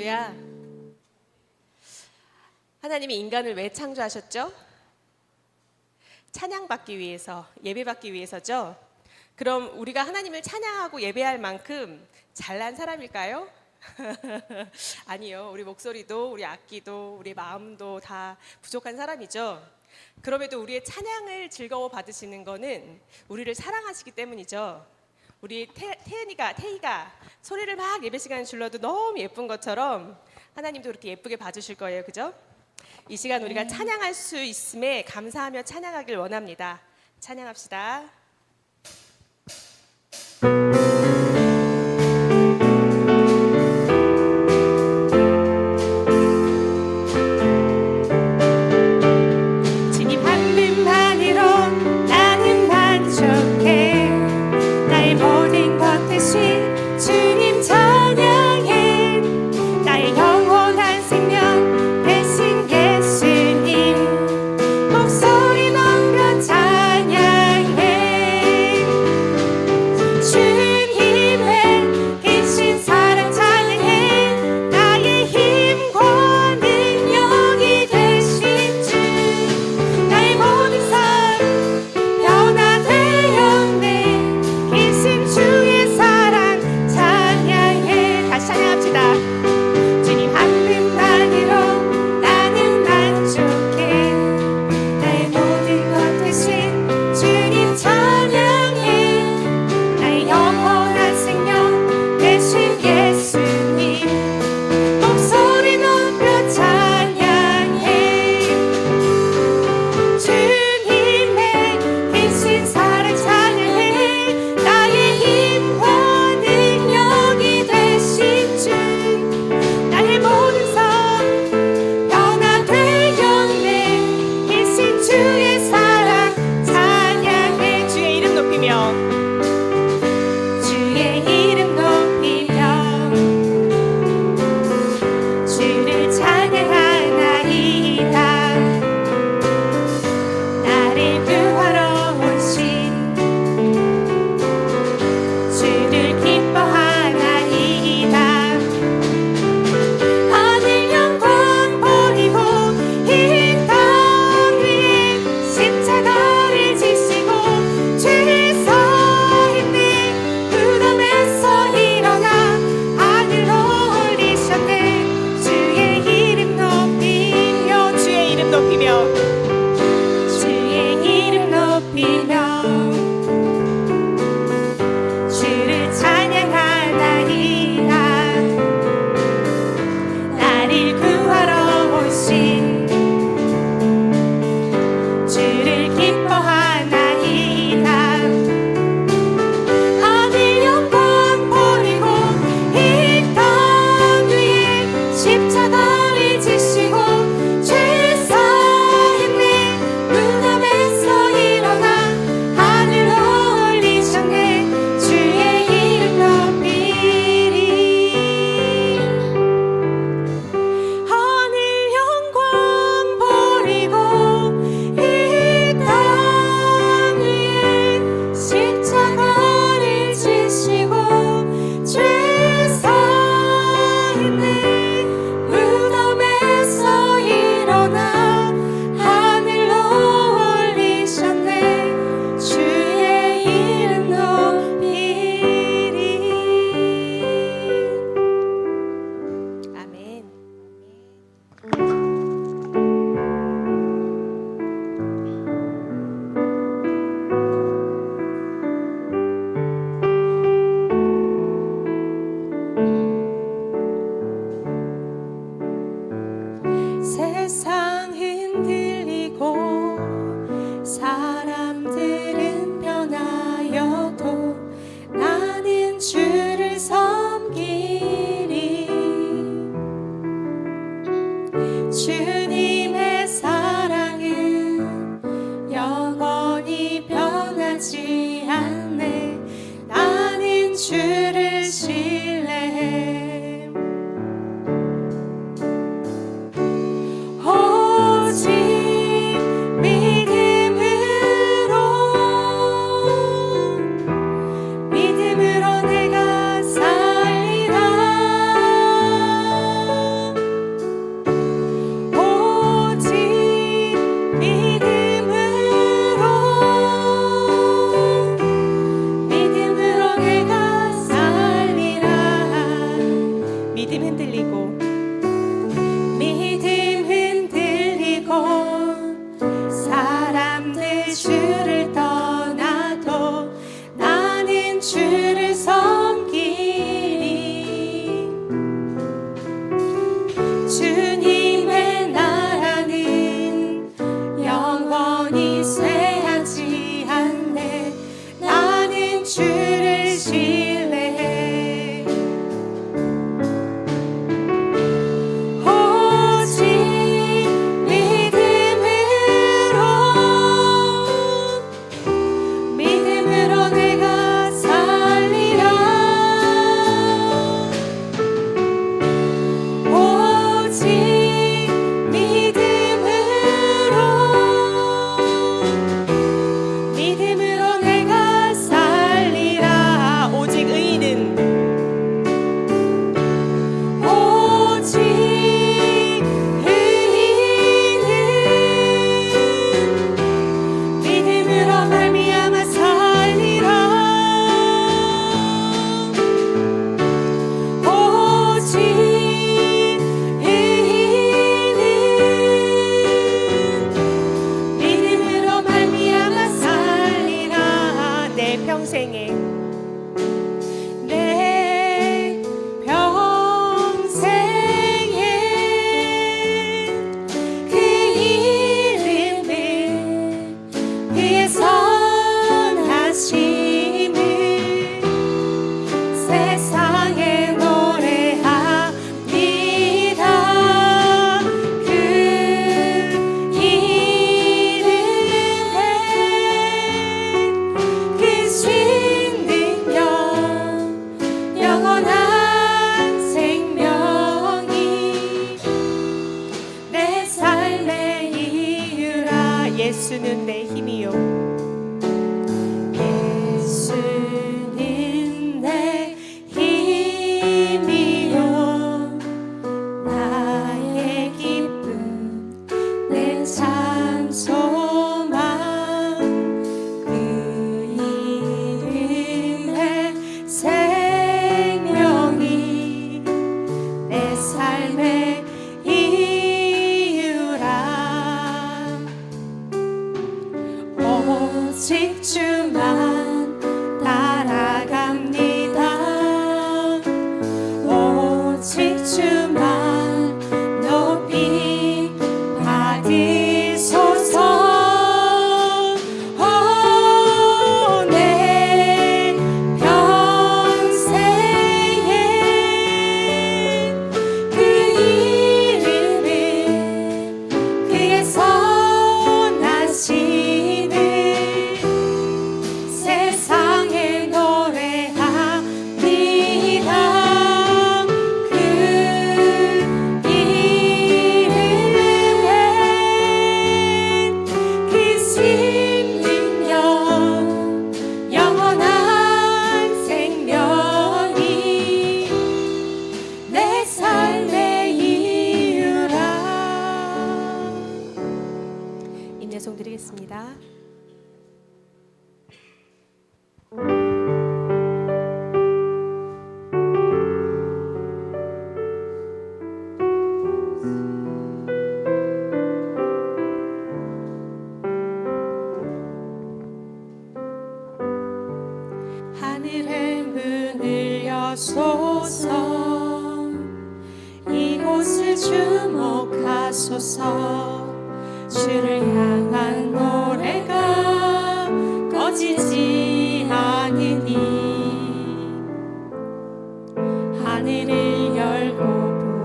할렐루야. 하나님이 인간을 왜 창조하셨죠? 찬양받기 위해서, 예배받기 위해서죠. 그럼 우리가 하나님을 찬양하고 예배할 만큼 잘난 사람일까요? 아니요. 우리 목소리도, 우리 악기도, 우리 마음도 다 부족한 사람이죠. 그럼에도 우리의 찬양을 즐거워 받으시는 것은 우리를 사랑하시기 때문이죠. 우리 태희가 소리를 막 예배 시간에 질러도 너무 예쁜 것처럼 하나님도 그렇게 예쁘게 봐주실 거예요. 그죠? 이 시간 우리가 찬양할 수 있음에 감사하며 찬양하길 원합니다. 찬양합시다. 세상 흔들리고 사람들은 변하여도 나는 주를 섬기리. 주님의 사랑은 영원히 변하지 않네. 나는 주를 신뢰해. 믿음으로 내가 살리라. 주를 섬기리. 주님의 나라는 영원히 쇠하지 않네. 나는 주를 신뢰해. 오직 믿음으로 내가 살리라. 오직 믿음으로 내가 살리라. 오직 의인은 믿음으로 말미암아 살리라. 오직 의인은 믿음으로 말미암아 살리라. 내 평생에 그 이름을 그의 선하심을 세상에 노래합니다. 그 이름에 그 신능력 영원한 생명이 내 삶의 이유라. 예수는 내 힘이요. 예수는 내 힘이요. 나의 기쁨 내 참 소망. 그 이름의 생명이 내 삶의 이유라. 오직 주만 따라갑니다. 오직 주만 높이 받으소서. 내 평생에 그 이름을 그의 선하심을 세상에 노래합니다. 그 이름에 그 신능력 영원한 생명이 내 삶의 이유라. 인내송 드리겠습니다. 하늘의 문을 여소서. 이곳을 주목하소서. 주를 향한 노래가 꺼지지 않으니 하늘을 열고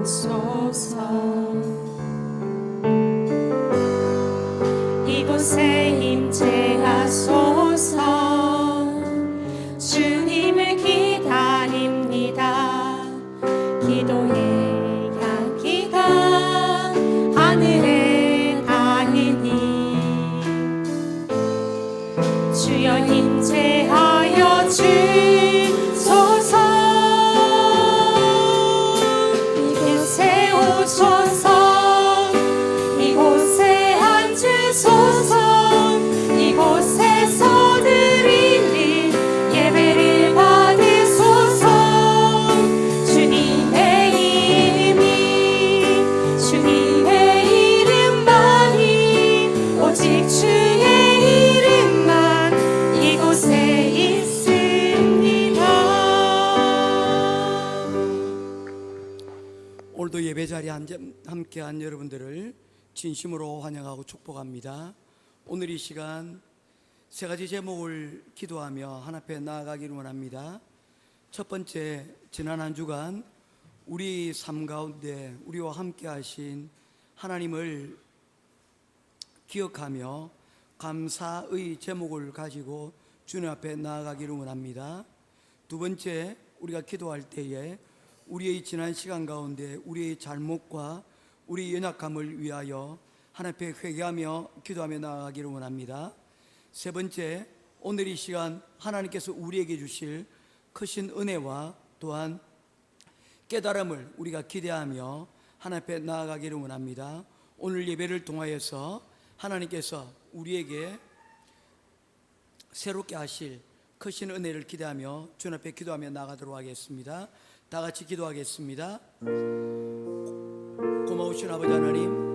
보소서. 이곳에 임재하소서. 주님을 기다립니다. 기도의 향기가 하늘에 닿으니 주여 임재하여 주소서. 이곳에 오소서. 이곳에 앉으소서. 이곳에서 드리는 예배를 받으소서. 주님의 예배 자리에 함께한 여러분들을 진심으로 환영하고 축복합니다. 오늘 이 시간 세 가지 제목을 기도하며 하나님 앞에 나아가기를 원합니다. 첫 번째, 지난 한 주간 우리 삶 가운데 우리와 함께 하신 하나님을 기억하며 감사의 제목을 가지고 주님 앞에 나아가기를 원합니다. 두 번째, 우리가 기도할 때에 우리의 지난 시간 가운데 우리의 잘못과 우리의 연약함을 위하여 하나님 앞에 회개하며 기도하며 나아가기를 원합니다. 세 번째, 오늘 이 시간 하나님께서 우리에게 주실 크신 은혜와 또한 깨달음을 우리가 기대하며 하나님 앞에 나아가기를 원합니다. 오늘 예배를 통하여서 하나님께서 우리에게 새롭게 하실 크신 은혜를 기대하며 주님 앞에 기도하며 나아가도록 하겠습니다. 다 같이 기도하겠습니다. 고마우신 아버지 하나님,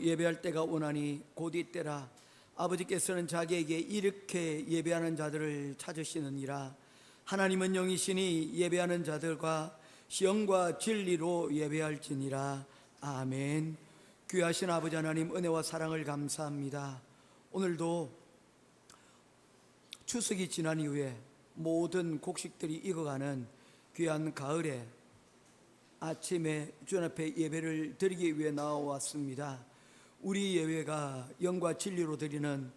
예배할 때가 오나니 곧 이때라. 아버지께서는 자기에게 이렇게 예배하는 자들을 찾으시느니라. 하나님은 영이시니 예배하는 자들과 영과 진리로 예배할지니라. 아멘. 귀하신 아버지 하나님, 은혜와 사랑을 감사합니다. 오늘도 추석이 지난 이후에 모든 곡식들이 익어가는 귀한 가을에 아침에 주님 앞에 예배를 드리기 위해 나와왔습니다. 우리 예배가 영과 진리로 드리는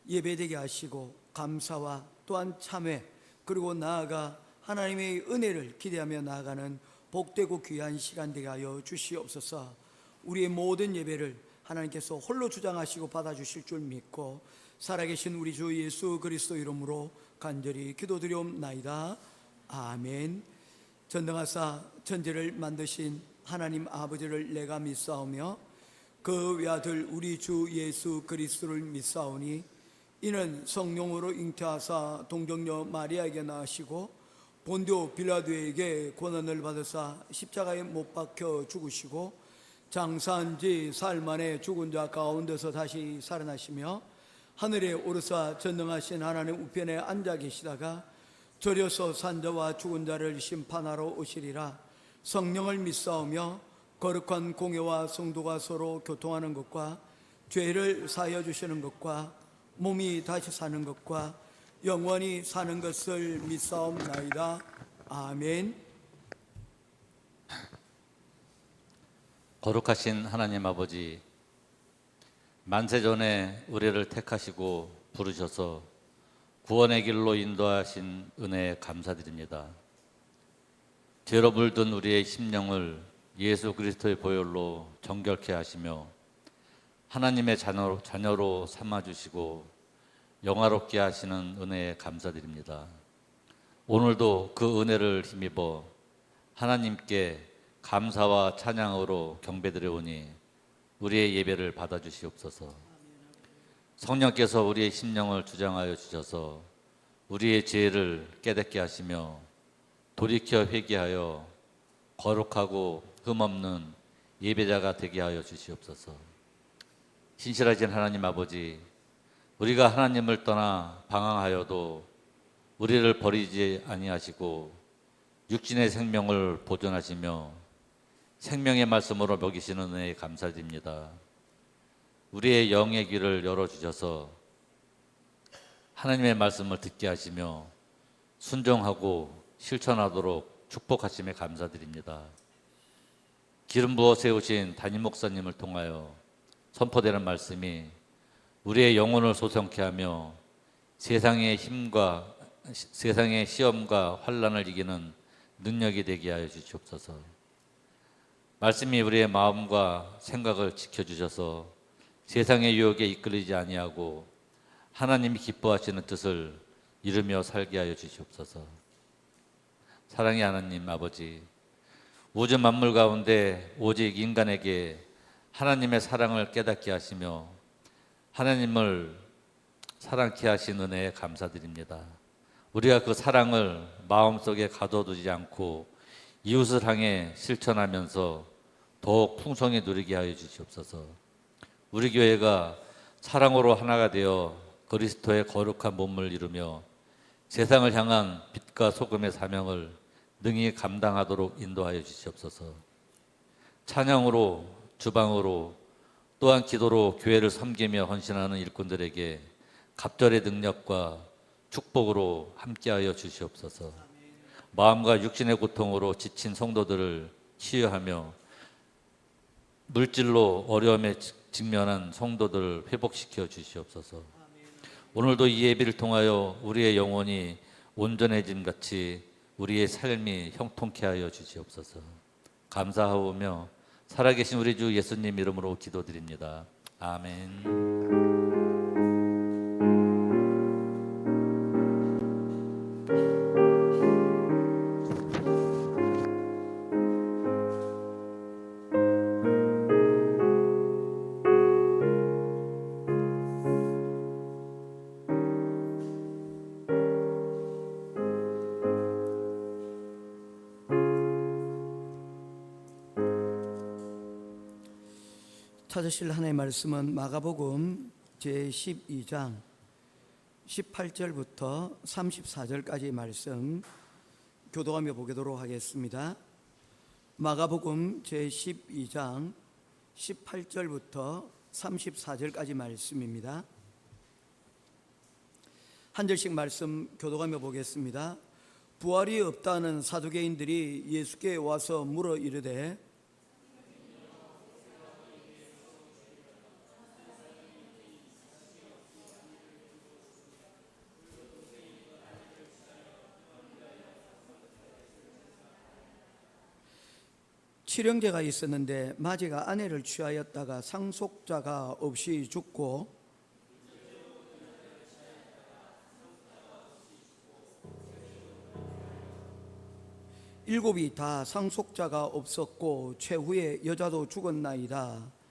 예배되게 하시고 감사와 또한 참회, 그리고 나아가 하나님의 은혜를 기대하며 나아가는 복되고 귀한 시간 되게 하여 주시옵소서. 우리의 모든 예배를 하나님께서 홀로 주장하시고 받아주실 줄 믿고 살아계신 우리 주 예수 그리스도 이름으로 간절히 기도드리옵나이다. 아멘. 전능하사 천지를 만드신 하나님 아버지를 내가 믿사오며 그 외아들 우리 주 예수 그리스도를 믿사오니 이는 성령으로 잉태하사 동정녀 마리아에게 낳으시고 본디오 빌라도에게 고난을 받으사 십자가에 못 박혀 죽으시고 장사한 지 사흘 만에 죽은 자 가운데서 다시 살아나시며 하늘에 오르사 전능하신 하나님 우편에 앉아 계시다가 절여서 산 자와 죽은 자를 심판하러 오시리라. 성령을 믿사오며 거룩한 공예와 성도가 서로 교통하는 것과 죄를 사하여 주시는 것과 몸이 다시 사는 것과 영원히 사는 것을 믿사옵나이다. 아멘. 거룩하신 하나님 아버지, 만세전에 우리를 택하시고 부르셔서 구원의 길로 인도하신 은혜에 감사드립니다. 죄로 물든 우리의 심령을 예수 그리스도의 보혈로 정결케 하시며 하나님의 자녀로 삼아주시고 영화롭게 하시는 은혜에 감사드립니다. 오늘도 그 은혜를 힘입어 하나님께 감사와 찬양으로 경배드려오니 우리의 예배를 받아주시옵소서. 성령께서 우리의 심령을 주장하여 주셔서 우리의 죄를 깨닫게 하시며 돌이켜 회개하여 거룩하고 흠없는 예배자가 되게 하여 주시옵소서. 신실하신 하나님 아버지, 우리가 하나님을 떠나 방황하여도 우리를 버리지 아니하시고 육신의 생명을 보존하시며 생명의 말씀으로 먹이시는 은혜에 감사드립니다. 우리의 영의 귀를 열어주셔서 하나님의 말씀을 듣게 하시며 순종하고 실천하도록 축복하심에 감사드립니다. 기름 부어 세우신 담임 목사님을 통하여 선포되는 말씀이 우리의 영혼을 소성케 하며 세상의 시험과 환난을 이기는 능력이 되게 하여 주시옵소서. 말씀이 우리의 마음과 생각을 지켜주셔서 세상의 유혹에 이끌리지 아니하고 하나님이 기뻐하시는 뜻을 이루며 살게 하여 주시옵소서. 사랑의 하나님 아버지, 우주 만물 가운데 오직 인간에게 하나님의 사랑을 깨닫게 하시며 하나님을 사랑케 하신 은혜에 감사드립니다. 우리가 그 사랑을 마음속에 가둬두지 않고 이웃을 향해 실천하면서 더욱 풍성히 누리게 하여 주시옵소서. 우리 교회가 사랑으로 하나가 되어 그리스도의 거룩한 몸을 이루며 세상을 향한 빛과 소금의 사명을 능히 감당하도록 인도하여 주시옵소서. 찬양으로, 주방으로, 또한 기도로 교회를 섬기며 헌신하는 일꾼들에게 갑절의 능력과 축복으로 함께하여 주시옵소서. 마음과 육신의 고통으로 지친 성도들을 치유하며 물질로 어려움에 직면한 성도들을 회복시켜 주시옵소서. 오늘도 이 예배를 통하여 우리의 영혼이 온전해짐 같이 우리의 삶이 형통케 하여 주시옵소서. 감사하오며 살아계신 우리 주 예수님 이름으로 기도드립니다. 아멘. 찾으실 하나님의 말씀은 마가복음 제12장 18절부터 34절까지 말씀 교도하며 보도록 하겠습니다. 마가복음 제12장 18절부터 34절까지 말씀입니다. 한 절씩 말씀 교도하며 보겠습니다. 부활이 없다는 사두개인들이 예수께 와서 물어 이르되 칠형제가 있었는데 마지가 아내를 취하였다가 상속자가 없이 죽고 일곱이 다 상속자가 없었고 최후에 여자도 죽었나이다.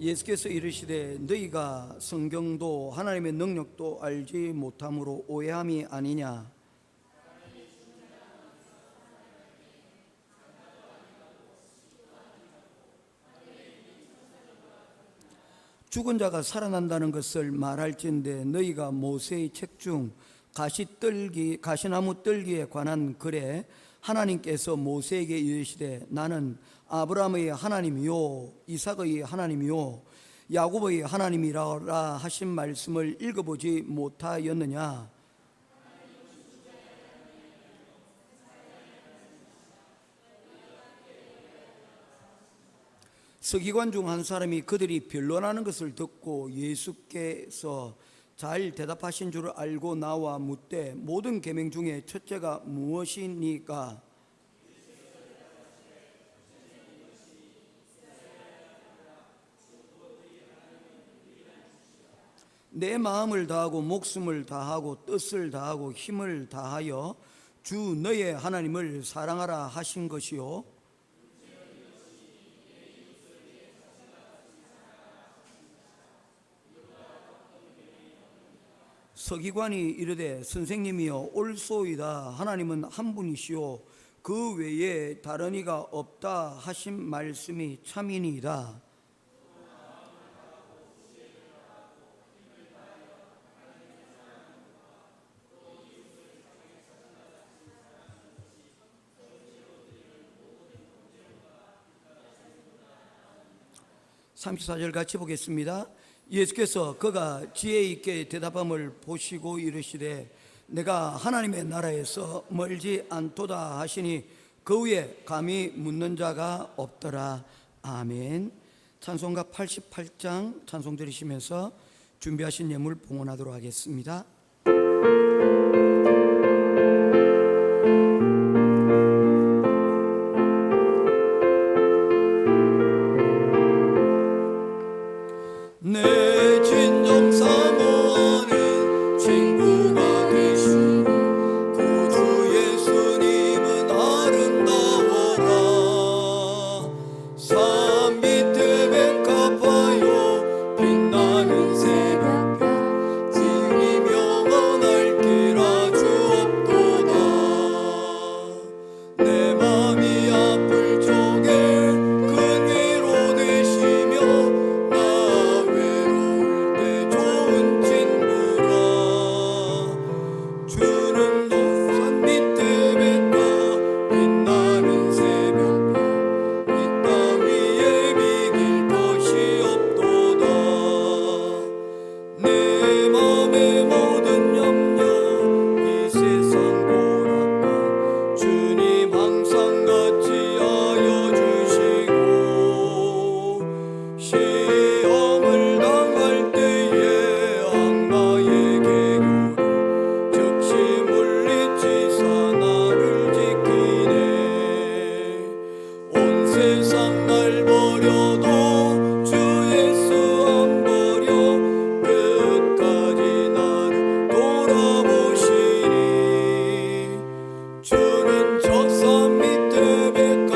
예수께서 이르시되 너희가 성경도 하나님의 능력도 알지 못함으로 오해함이 아니냐. 죽은 자가 살아난다는 것을 말할진대 너희가 모세의 책 중 가시나무 뜰기에 관한 글에 하나님께서 모세에게 이르시되 나는 아브라함의 하나님이요 이삭의 하나님이요 야곱의 하나님이라 하신 말씀을 읽어보지 못하였느냐. 서기관 중 한 사람이 그들이 변론하는 것을 듣고 예수께서 잘 대답하신 줄 알고 나와 묻되 모든 계명 중에 첫째가 무엇이니까? 내 마음을 다하고 목숨을 다하고 뜻을 다하고 힘을 다하여 주 너의 하나님을 사랑하라 하신 것이요. 서기관이 이르되 선생님이여 옳소이다. 하나님은 한 분이시오 그 외에 다른 이가 없다 하신 말씀이 참이니이다. (34절) 같이 보겠습니다. 예수께서 그가 지혜 있게 대답함을 보시고 이르시되 내가 하나님의 나라에서 멀지 않도다 하시니 그 위에 감히 묻는 자가 없더라. 아멘. 찬송가 88장 찬송 들으시면서 준비하신 예물 봉헌하도록 하겠습니다. 내 진정 사모하는 친구가 계시니 구주 예수님은 아름다워라. 산 밑에 백합하여 빛나는 새벽별 지금이 영원할 길 아주 없도다. 내 맘이 아플 적에 큰 위로 되시며 좋은 친구라. 주는 높산 밑에 백합 빛나는 새벽별 이 땅 위에 비길 것이 없도다. 내 맘의 모든 염려 이 세상 고락과 주님 항상 같이 하여 주시고 시험을 당할 때에 악마의 계교를 즉시 물리치사 나를 지키네. 온 세상 날 버려도 주 예수 안 버려 끝까지 나를 돌아보시니. 주는 저 산 밑에 백합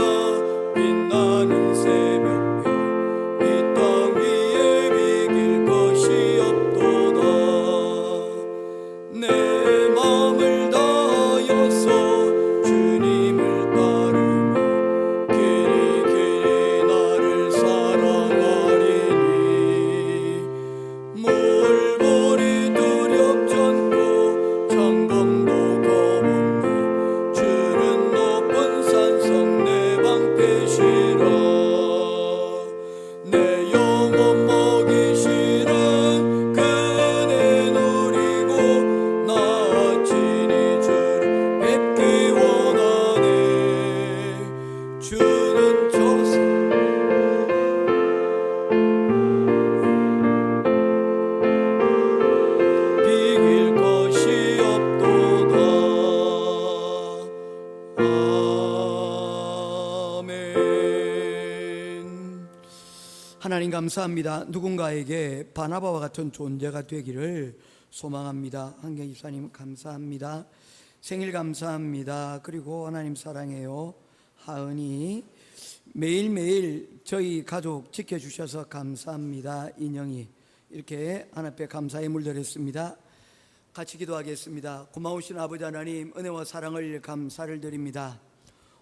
빛나는 새벽별 이 땅 위에 비길 것이 없도다. 내 마음을 다하여서 주님을 따르며 길이 나를 사랑하리니. 물벌이 두렵지 않고 창검도 겁없네. 주는 높은 산성 내 방패시라. 내 영혼 먹이시는 그네 누리고 나 친히 주를 뵙기 원하네. 주는 저 비길 것이 없도다. 아멘. 하나님 감사합니다. 누군가에게 바나바와 같은 존재가 되기를 소망합니다. 한경 집사님 감사합니다. 생일 감사합니다. 그리고 하나님 사랑해요. 하은이 매일매일 저희 가족 지켜주셔서 감사합니다. 인영이 이렇게 하나님 앞에 감사의 물들였습니다. 같이 기도하겠습니다. 고마우신 아버지 하나님 은혜와 사랑을 감사를 드립니다.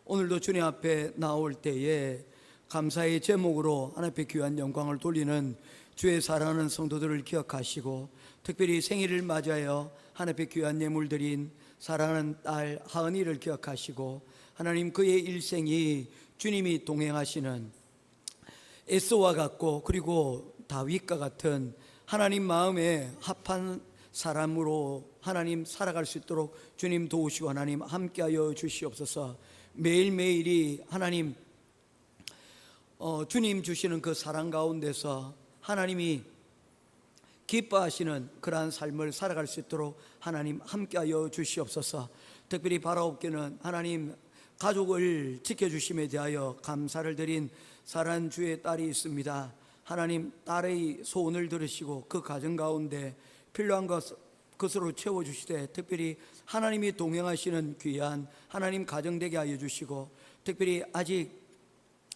오늘도 주님 앞에 나올 때에 감사의 제목으로 하나님 앞에 귀한 영광을 돌리는 주의 사랑하는 성도들을 기억하시고 특별히 생일을 맞이하여 하나님 앞에 귀한 예물 드린 사랑하는 딸 하은이를 기억하시고 하나님 그의 일생이 주님이 동행하시는 에스와 같고 그리고 다윗과 같은 하나님 마음에 합한 사람으로 하나님 살아갈 수 있도록 주님 도우시고 하나님 함께하여 주시옵소서. 매일매일이 하나님 주님 주시는 그 사랑 가운데서 하나님이 기뻐하시는 그러한 삶을 살아갈 수 있도록 하나님 함께하여 주시옵소서. 특별히 바라옵기는 하나님 가족을 지켜주심에 대하여 감사를 드린 사랑하는 주의 딸이 있습니다. 하나님 딸의 소원을 들으시고 그 가정 가운데 필요한 것으로 채워주시되 특별히 하나님이 동행하시는 귀한 하나님 가정 되게 하여 주시고 특별히 아직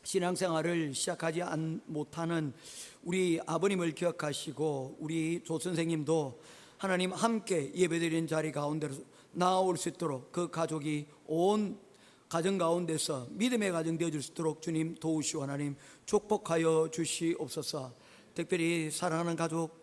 신앙생활을 시작하지 못하는 우리 아버님을 기억하시고 우리 조 선생님도 하나님 함께 예배드리는 자리 가운데로 나아올 수 있도록 그 가족이 온 가정 가운데서 믿음의 가정 되어줄 수 있도록 주님 도우시오 하나님 축복하여 주시옵소서. 특별히 사랑하는 가족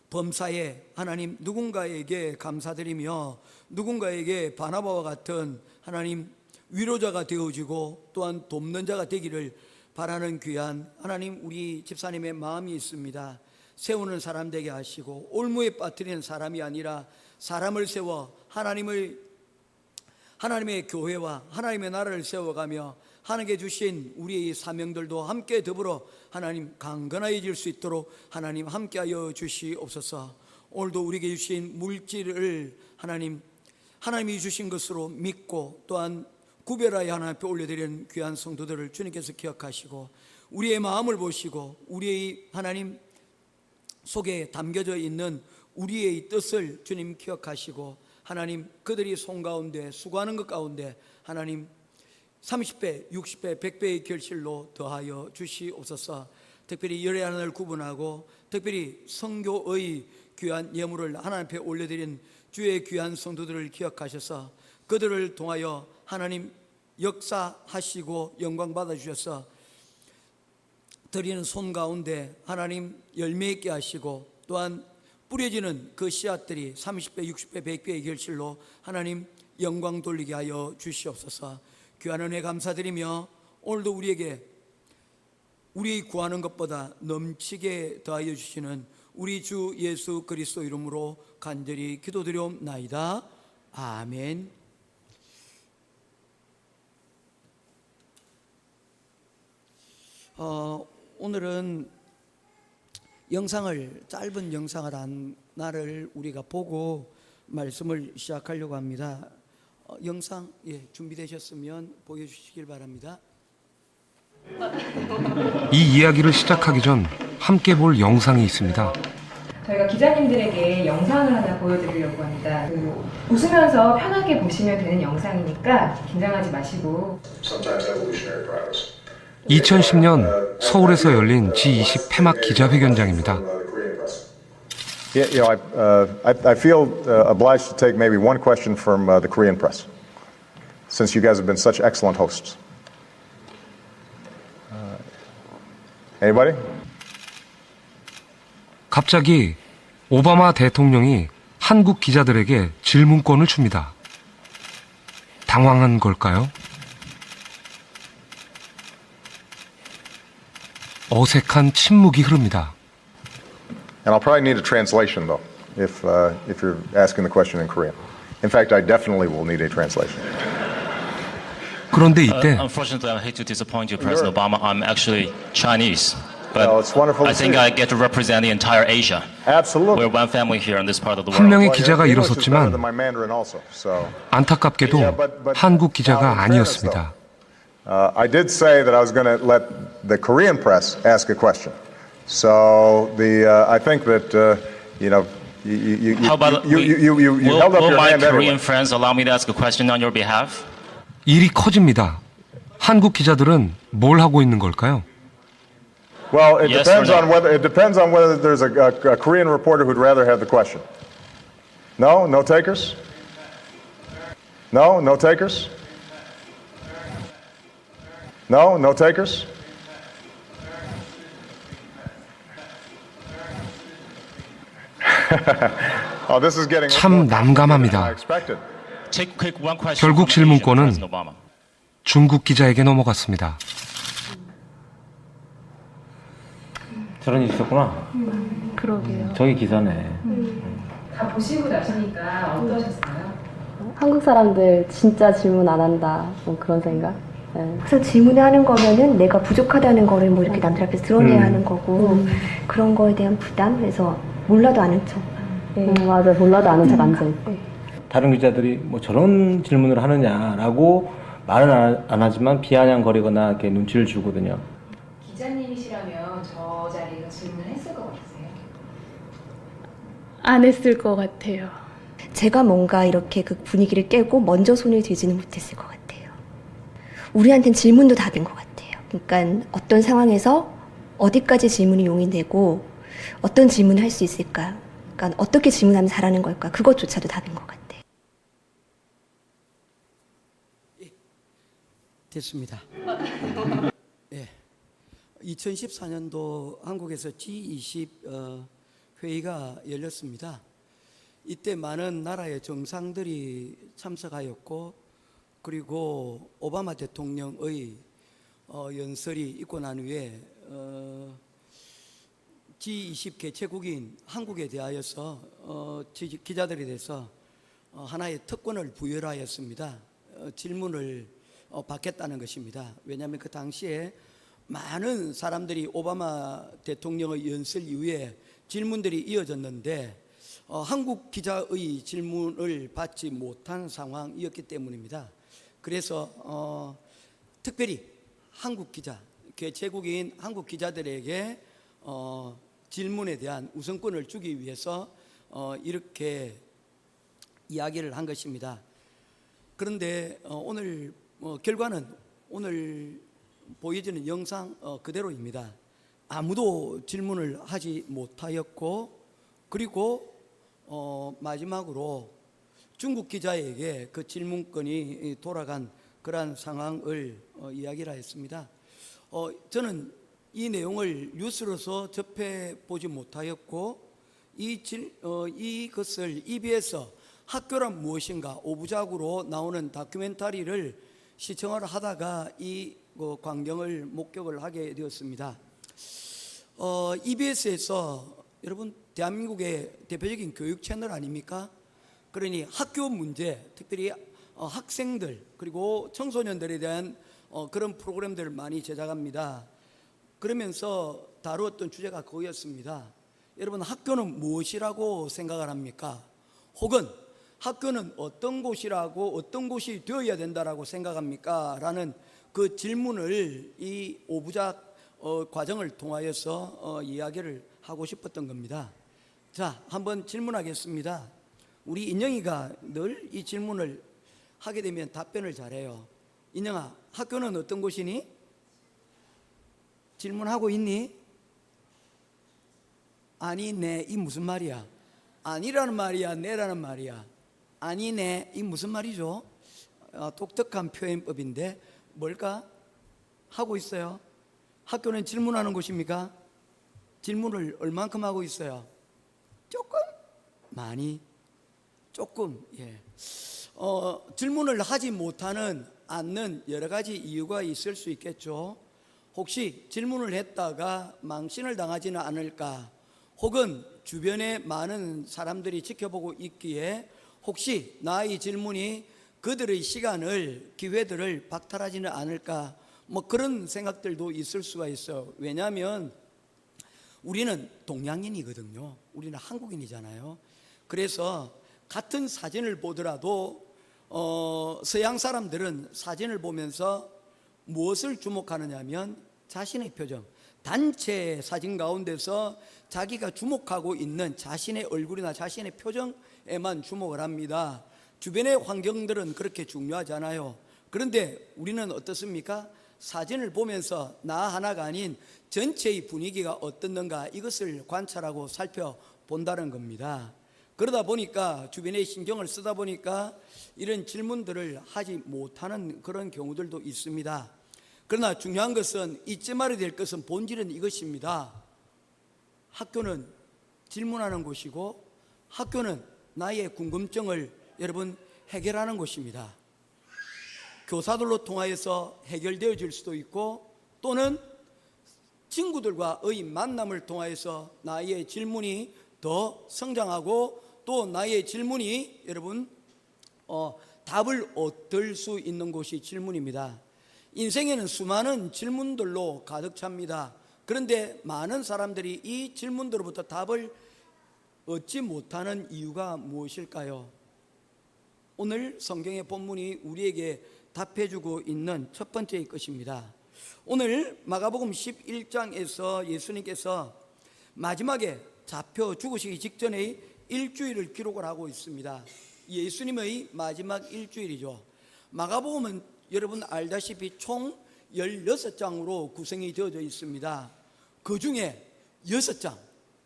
범사에 하나님 누군가에게 감사드리며 누군가에게 바나바와 같은 하나님 위로자가 되어지고 또한 돕는 자가 되기를 바라는 귀한 하나님 우리 집사님의 마음이 있습니다. 세우는 사람 되게 하시고 올무에 빠뜨리는 사람이 아니라 사람을 세워 하나님의 교회와 하나님의 나라를 세워가며 하나님께 주신 우리의 사명들도 함께 더불어 하나님 강건해질 수 있도록 하나님 함께하여 주시옵소서. 오늘도 우리에게 주신 물질을 하나님이 주신 것으로 믿고 또한 구별하여 하나님 앞에 올려드리는 귀한 성도들을 주님께서 기억하시고 우리의 마음을 보시고 우리의 하나님 속에 담겨져 있는 우리의 뜻을 주님 기억하시고 하나님 그들이 손 가운데 수고하는 것 가운데 하나님 30배, 60배, 100배의 결실로 더하여 주시옵소서. 특별히 열의 하나를 구분하고 특별히 성교의 귀한 예물을 하나님 앞에 올려드린 주의 귀한 성도들을 기억하셔서 그들을 통하여 하나님 역사하시고 영광 받아주셔서 드리는 손 가운데 하나님 열매 있게 하시고 또한 뿌려지는 그 씨앗들이 30배, 60배, 100배의 결실로 하나님 영광 돌리게 하여 주시옵소서. 귀한 은혜 감사드리며 오늘도 우리에게 우리 구하는 것보다 넘치게 더하여 주시는 우리 주 예수 그리스도 이름으로 간절히 기도드리옵나이다. 아멘. 오늘은 짧은 영상을 하나를 우리가 보고 말씀을 시작하려고 합니다. 영상 준비되셨으면 보여주시길 바랍니다. 이 이야기를 시작하기 전 함께 볼 영상이 있습니다. 저희가 기자님들에게 영상을 하나 보여드리려고 합니다. 웃으면서 편하게 보시면 되는 영상이니까 긴장하지 마시고. 2010년 서울에서 열린 G20 폐막 기자회견장입니다. I feel obliged to take maybe one question from the Korean press, since you guys have been such excellent hosts. Anybody? 갑자기 오바마 대통령이 한국 기자들에게 질문권을 줍니다. 당황한 걸까요? 어색한 침묵이 흐릅니다. And I'll probably need a translation, though, if you're asking the question in Korean. In fact, I definitely will need a translation. 그런데 이때 Unfortunately, I hate to disappoint you, President Obama. I'm actually Chinese, Well, but it's wonderful I to think see. I get to represent the entire Asia. Absolutely. We're one family here in this part of the 한 world. 명의 Well, 기자가 English is better than 일어섰지만 my Mandarin also, so. 안타깝게도 한국 기자가 아니었습니다. I did say that I was going to let the Korean press ask a question. So I think that you How about you held up will your my hand Korean anyway. friends allow me to ask a question on your behalf? 일이 커집니다. 한국 기자들은 뭘 하고 있는 걸까요? Well, it Yes depends or no? on whether there's a Korean reporter who'd rather have the question. No, no takers. No, no takers. No, no takers. Oh, this is getting 참 난감합니다. I expected. Take quick one question. 결국 from Asian, 질문권은 President Obama. 중국 기자에게 넘어갔습니다. 저런 일이 있었구나. 그러게요. 저기 기사네. 다 보시고 나시니까 어떠셨어요? 한국 사람들 진짜 질문 안 한다 뭐 그런 생각. 네. 그래서 질문을 하는 거면은 내가 부족하다는 거를 뭐 이렇게 남들 앞에서 드러내야 하는 거고 그런 거에 대한 부담. 그래서 몰라도 아는 척. 네. 맞아요. 몰라도 아는 척 앉아있고. 다른 기자들이 뭐 저런 질문을 하느냐라고 말은 안 하지만 비아냥거리거나 이렇게 눈치를 주거든요. 기자님이시라면 저 자리에서 질문을 했을 것 같으세요? 안 했을 것 같아요. 제가 뭔가 이렇게 그 분위기를 깨고 먼저 손을 들지는 못했을 것 같아요. 우리한텐 질문도 답인 것 같아요. 그러니까 어떤 상황에서 어디까지 질문이 용이되고 어떤 질문을 할 수 있을까? 그러니까 어떻게 질문하면 잘하는 걸까? 그것조차도 답인 것 같아요. 됐습니다. 예. 2014년도 한국에서 G20 회의가 열렸습니다. 이때 많은 나라의 정상들이 참석하였고, 그리고 오바마 대통령의 연설이 있고 난 후에 G20 개최국인 한국에 대하여서 기자들에 대해서 하나의 특권을 부여하였습니다. 질문을 받겠다는 것입니다. 왜냐하면 그 당시에 많은 사람들이 오바마 대통령의 연설 이후에 질문들이 이어졌는데 한국 기자의 질문을 받지 못한 상황이었기 때문입니다. 그래서 특별히 한국 기자, 개최국인 한국 기자들에게 질문에 대한 우선권을 주기 위해서 이렇게 이야기를 한 것입니다. 그런데 오늘 결과는 오늘 보여지는 영상 그대로입니다. 아무도 질문을 하지 못하였고, 그리고 마지막으로 중국 기자에게 그 질문권이 돌아간 그러한 상황을 이야기를 했습니다. 저는 이 내용을 뉴스로서 접해보지 못하였고, 이것을 EBS 학교란 무엇인가 5부작으로 나오는 다큐멘터리를 시청을 하다가 이 광경을 목격을 하게 되었습니다. EBS에서 여러분 대한민국의 대표적인 교육 채널 아닙니까? 그러니 학교 문제, 특별히 학생들 그리고 청소년들에 대한 그런 프로그램들을 많이 제작합니다. 그러면서 다루었던 주제가 그거였습니다. 여러분, 학교는 무엇이라고 생각을 합니까? 혹은 학교는 어떤 곳이라고, 어떤 곳이 되어야 된다라고 생각합니까? 라는 그 질문을 이 5부작 과정을 통하여서 이야기를 하고 싶었던 겁니다. 자, 한번 질문하겠습니다. 우리 인영이가 늘 이 질문을 하게 되면 답변을 잘해요. 인영아, 학교는 어떤 곳이니? 질문하고 있니? 아니, 네. 이 무슨 말이야? 아니라는 말이야, 네라는 말이야? 아니, 네. 이 무슨 말이죠? 독특한 표현법인데 뭘까? 하고 있어요. 학교는 질문하는 곳입니까? 질문을 얼만큼 하고 있어요? 조금? 많이? 조금? 예. 질문을 하지 못하는 않는 여러 가지 이유가 있을 수 있겠죠. 혹시 질문을 했다가 망신을 당하지는 않을까? 혹은 주변에 많은 사람들이 지켜보고 있기에 혹시 나의 질문이 그들의 시간을, 기회들을 박탈하지는 않을까? 뭐 그런 생각들도 있을 수가 있어요. 왜냐하면 우리는 동양인이거든요. 우리는 한국인이잖아요. 그래서 같은 사진을 보더라도 서양 사람들은 사진을 보면서 무엇을 주목하느냐 하면 자신의 표정, 단체 사진 가운데서 자기가 주목하고 있는 자신의 얼굴이나 자신의 표정에만 주목을 합니다. 주변의 환경들은 그렇게 중요하지 않아요. 그런데 우리는 어떻습니까? 사진을 보면서 나 하나가 아닌 전체의 분위기가 어떻는가 이것을 관찰하고 살펴본다는 겁니다. 그러다 보니까 주변에 신경을 쓰다 보니까 이런 질문들을 하지 못하는 그런 경우들도 있습니다. 그러나 중요한 것은 잊지 말아야 될 것은 본질은 이것입니다. 학교는 질문하는 곳이고 학교는 나의 궁금증을 여러분 해결하는 곳입니다. 교사들로 통하여서 해결되어질 수도 있고 또는 친구들과의 만남을 통하여서 나의 질문이 더 성장하고 또 나의 질문이 여러분 답을 얻을 수 있는 곳이 질문입니다. 인생에는 수많은 질문들로 가득 찹니다. 그런데 많은 사람들이 이 질문들로부터 답을 얻지 못하는 이유가 무엇일까요? 오늘 성경의 본문이 우리에게 답해주고 있는 첫 번째의 것입니다. 오늘 마가복음 11장에서 예수님께서 마지막에 잡혀 죽으시기 직전의 일주일을 기록을 하고 있습니다. 예수님의 마지막 일주일이죠. 마가복음은 여러분 알다시피 총 16장으로 구성이 되어져 있습니다. 그 중에 6장,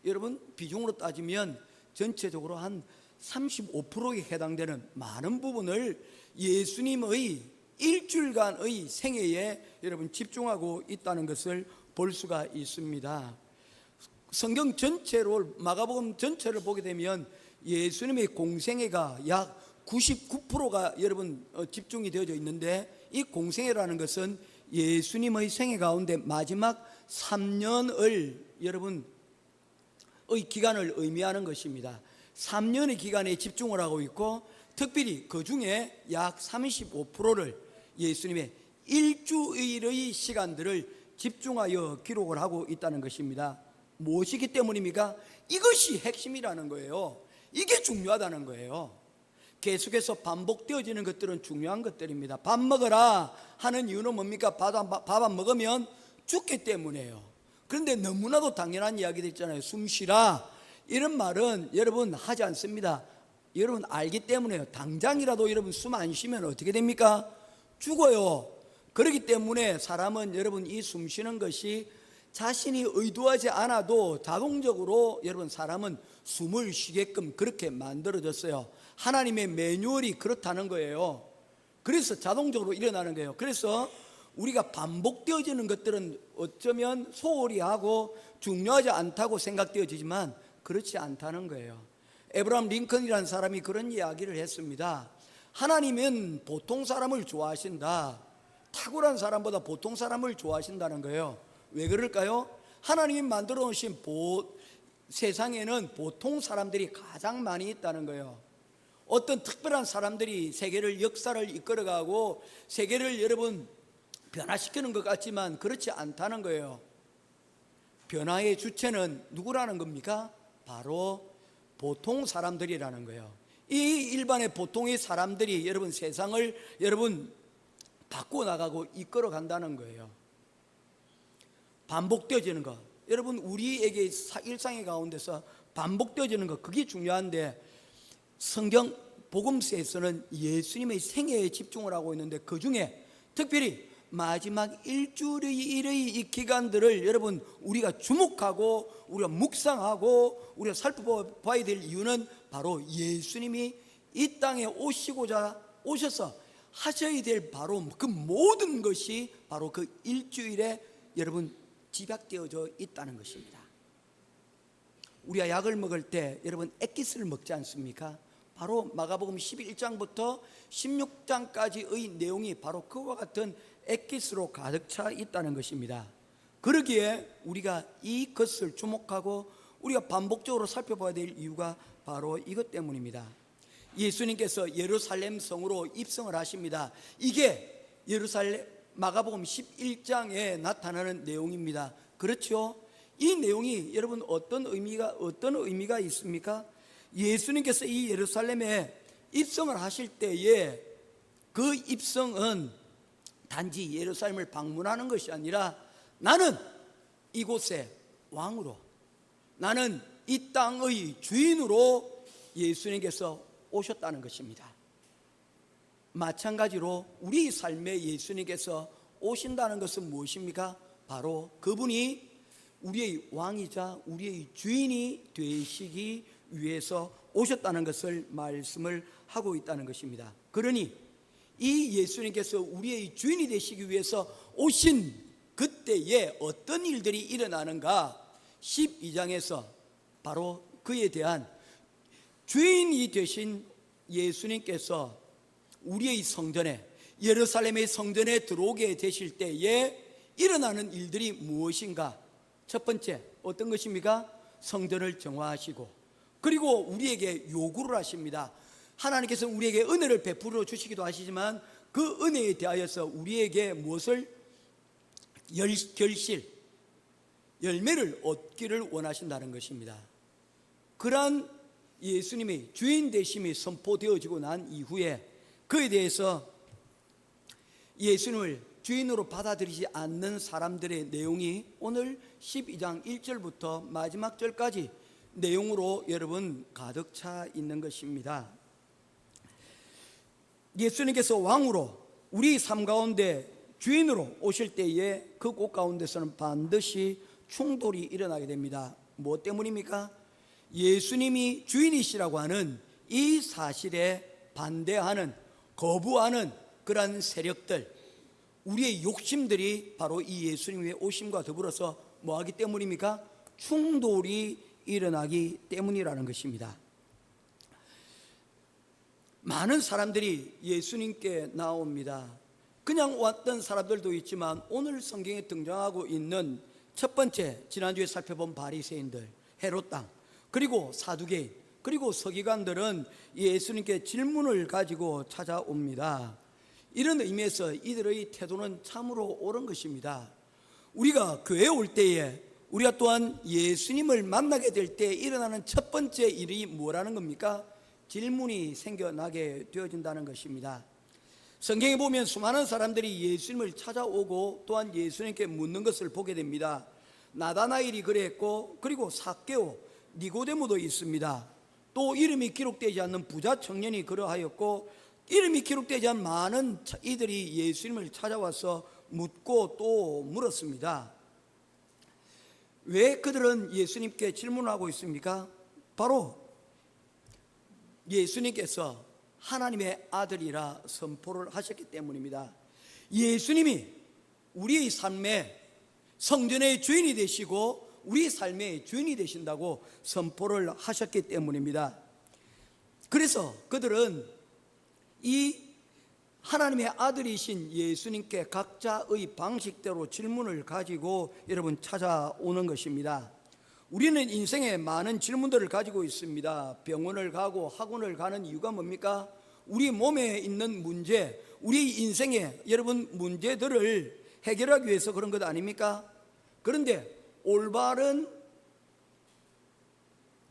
여러분 비중으로 따지면 전체적으로 한 35%에 해당되는 많은 부분을 예수님의 일주일간의 생애에 여러분 집중하고 있다는 것을 볼 수가 있습니다. 성경 전체로 마가복음 전체를 보게 되면 예수님의 공생애가 약 99%가 여러분 집중이 되어져 있는데, 이 공생애라는 것은 예수님의 생애 가운데 마지막 3년을 여러분의 기간을 의미하는 것입니다. 3년의 기간에 집중을 하고 있고, 특별히 그 중에 약 35%를 예수님의 일주일의 시간들을 집중하여 기록을 하고 있다는 것입니다. 무엇이기 때문입니까? 이것이 핵심이라는 거예요. 이게 중요하다는 거예요. 계속해서 반복되어지는 것들은 중요한 것들입니다. 밥 먹어라 하는 이유는 뭡니까? 밥 안 먹으면 죽기 때문이에요. 그런데 너무나도 당연한 이야기들 있잖아요. 숨 쉬라, 이런 말은 여러분 하지 않습니다. 여러분 알기 때문에요. 당장이라도 여러분 숨 안 쉬면 어떻게 됩니까? 죽어요. 그렇기 때문에 사람은 여러분 이 숨 쉬는 것이 자신이 의도하지 않아도 자동적으로 여러분 사람은 숨을 쉬게끔 그렇게 만들어졌어요. 하나님의 매뉴얼이 그렇다는 거예요. 그래서 자동적으로 일어나는 거예요. 그래서 우리가 반복되어지는 것들은 어쩌면 소홀히 하고 중요하지 않다고 생각되어지지만 그렇지 않다는 거예요. 에브라함 링컨이라는 사람이 그런 이야기를 했습니다. 하나님은 보통 사람을 좋아하신다. 탁월한 사람보다 보통 사람을 좋아하신다는 거예요. 왜 그럴까요? 하나님이 만들어 놓으신 세상에는 보통 사람들이 가장 많이 있다는 거예요. 어떤 특별한 사람들이 세계를 역사를 이끌어가고 세계를 여러분 변화시키는 것 같지만 그렇지 않다는 거예요. 변화의 주체는 누구라는 겁니까? 바로 보통 사람들이라는 거예요. 이 일반의 보통의 사람들이 여러분 세상을 여러분 바꾸어 나가고 이끌어 간다는 거예요. 반복되어지는 것, 여러분 우리에게 일상의 가운데서 반복되어지는 것, 그게 중요한데, 성경 복음서에서는 예수님의 생애에 집중을 하고 있는데 그 중에 특별히 마지막 일주일의 이 기간들을 여러분 우리가 주목하고 우리가 묵상하고 우리가 살펴봐야 될 이유는 바로 예수님이 이 땅에 오셔서 하셔야 될 바로 그 모든 것이 바로 그 일주일에 여러분 집약되어져 있다는 것입니다. 우리가 약을 먹을 때 여러분 액기스를 먹지 않습니까? 바로 마가복음 11장부터 16장까지의 내용이 바로 그와 같은 액기스로 가득 차 있다는 것입니다. 그러기에 우리가 이것을 주목하고 우리가 반복적으로 살펴봐야 될 이유가 바로 이것 때문입니다. 예수님께서 예루살렘 성으로 입성을 하십니다. 이게 마가복음 11장에 나타나는 내용입니다. 그렇죠? 이 내용이 여러분 어떤 의미가 있습니까? 예수님께서 이 예루살렘에 입성을 하실 때에 그 입성은 단지 예루살렘을 방문하는 것이 아니라 나는 이곳의 왕으로, 나는 이 땅의 주인으로 예수님께서 오셨다는 것입니다. 마찬가지로 우리 삶에 예수님께서 오신다는 것은 무엇입니까? 바로 그분이 우리의 왕이자 우리의 주인이 되시기 위해서 오셨다는 것을 말씀을 하고 있다는 것입니다. 그러니 이 예수님께서 우리의 주인이 되시기 위해서 오신 그때에 어떤 일들이 일어나는가? 12장에서 바로 그에 대한 주인이 되신 예수님께서 우리의 성전에, 예루살렘의 성전에 들어오게 되실 때에 일어나는 일들이 무엇인가? 첫 번째 어떤 것입니까? 성전을 정화하시고, 그리고 우리에게 요구를 하십니다. 하나님께서 우리에게 은혜를 베풀어 주시기도 하시지만 그 은혜에 대하여서 우리에게 무엇을 열매를 얻기를 원하신다는 것입니다. 그러한 예수님의 주인 되심이 선포되어지고 난 이후에 그에 대해서 예수님을 주인으로 받아들이지 않는 사람들의 내용이 오늘 12장 1절부터 마지막 절까지 내용으로 여러분 가득 차 있는 것입니다. 예수님께서 왕으로 우리 삶 가운데 주인으로 오실 때에 그 곳 가운데서는 반드시 충돌이 일어나게 됩니다. 무엇 때문입니까? 예수님이 주인이시라고 하는 이 사실에 반대하는, 거부하는 그러한 세력들, 우리의 욕심들이 바로 이 예수님의 오심과 더불어서 뭐하기 때문입니까? 충돌이 일어나기 때문이라는 것입니다. 많은 사람들이 예수님께 나옵니다. 그냥 왔던 사람들도 있지만 오늘 성경에 등장하고 있는 첫 번째, 지난주에 살펴본 바리새인들, 헤롯 왕, 그리고 사두개인, 그리고 서기관들은 예수님께 질문을 가지고 찾아옵니다. 이런 의미에서 이들의 태도는 참으로 옳은 것입니다. 우리가 교회에 올 때에 우리가 또한 예수님을 만나게 될 때 일어나는 첫 번째 일이 뭐라는 겁니까? 질문이 생겨나게 되어진다는 것입니다. 성경에 보면 수많은 사람들이 예수님을 찾아오고 또한 예수님께 묻는 것을 보게 됩니다. 나다나엘이 그랬고, 그리고 삭개오, 니고데모도 있습니다. 또 이름이 기록되지 않는 부자 청년이 그러하였고, 이름이 기록되지 않은 많은 이들이 예수님을 찾아와서 묻고 또 물었습니다. 왜 그들은 예수님께 질문하고 있습니까? 바로 예수님께서 하나님의 아들이라 선포를 하셨기 때문입니다. 예수님이 우리의 삶의 성전의 주인이 되시고 우리 삶의 주인이 되신다고 선포를 하셨기 때문입니다. 그래서 그들은 이 하나님의 아들이신 예수님께 각자의 방식대로 질문을 가지고 여러분 찾아오는 것입니다. 우리는 인생에 많은 질문들을 가지고 있습니다. 병원을 가고 학원을 가는 이유가 뭡니까? 우리 몸에 있는 문제, 우리 인생의 여러분 문제들을 해결하기 위해서 그런 것 아닙니까? 그런데 올바른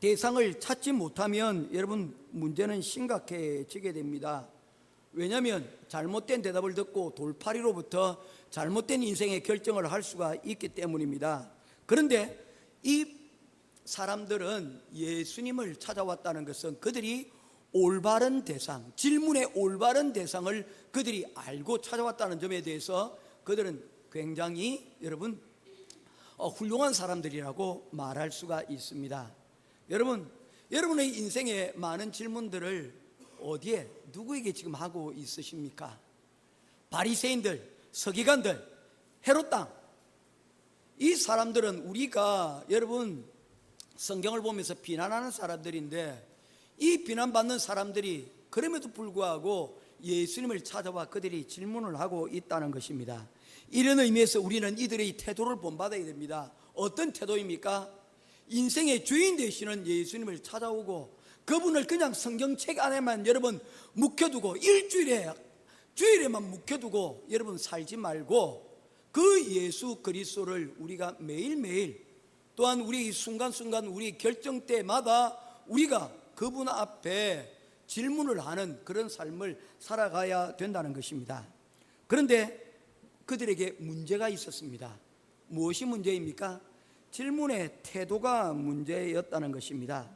대상을 찾지 못하면 여러분 문제는 심각해지게 됩니다. 왜냐하면 잘못된 대답을 듣고 돌팔이로부터 잘못된 인생의 결정을 할 수가 있기 때문입니다. 그런데 이 사람들은 예수님을 찾아왔다는 것은 그들이 올바른 대상, 질문의 올바른 대상을 그들이 알고 찾아왔다는 점에 대해서 그들은 굉장히 여러분 훌륭한 사람들이라고 말할 수가 있습니다. 여러분의 인생에 많은 질문들을 어디에 누구에게 지금 하고 있으십니까? 바리새인들, 서기관들, 헤롯 왕, 이 사람들은 우리가 여러분 성경을 보면서 비난하는 사람들인데, 이 비난받는 사람들이 그럼에도 불구하고 예수님을 찾아와 그들이 질문을 하고 있다는 것입니다. 이런 의미에서 우리는 이들의 태도를 본받아야 됩니다. 어떤 태도입니까? 인생의 주인 되시는 예수님을 찾아오고 그분을 그냥 성경책 안에만 여러분 묵혀두고 주일에만 묵혀두고 여러분 살지 말고 그 예수 그리스도를 우리가 매일매일 또한 우리 순간순간 우리 결정 때마다 우리가 그분 앞에 질문을 하는 그런 삶을 살아가야 된다는 것입니다. 그런데 그들에게 문제가 있었습니다. 무엇이 문제입니까? 질문의 태도가 문제였다는 것입니다.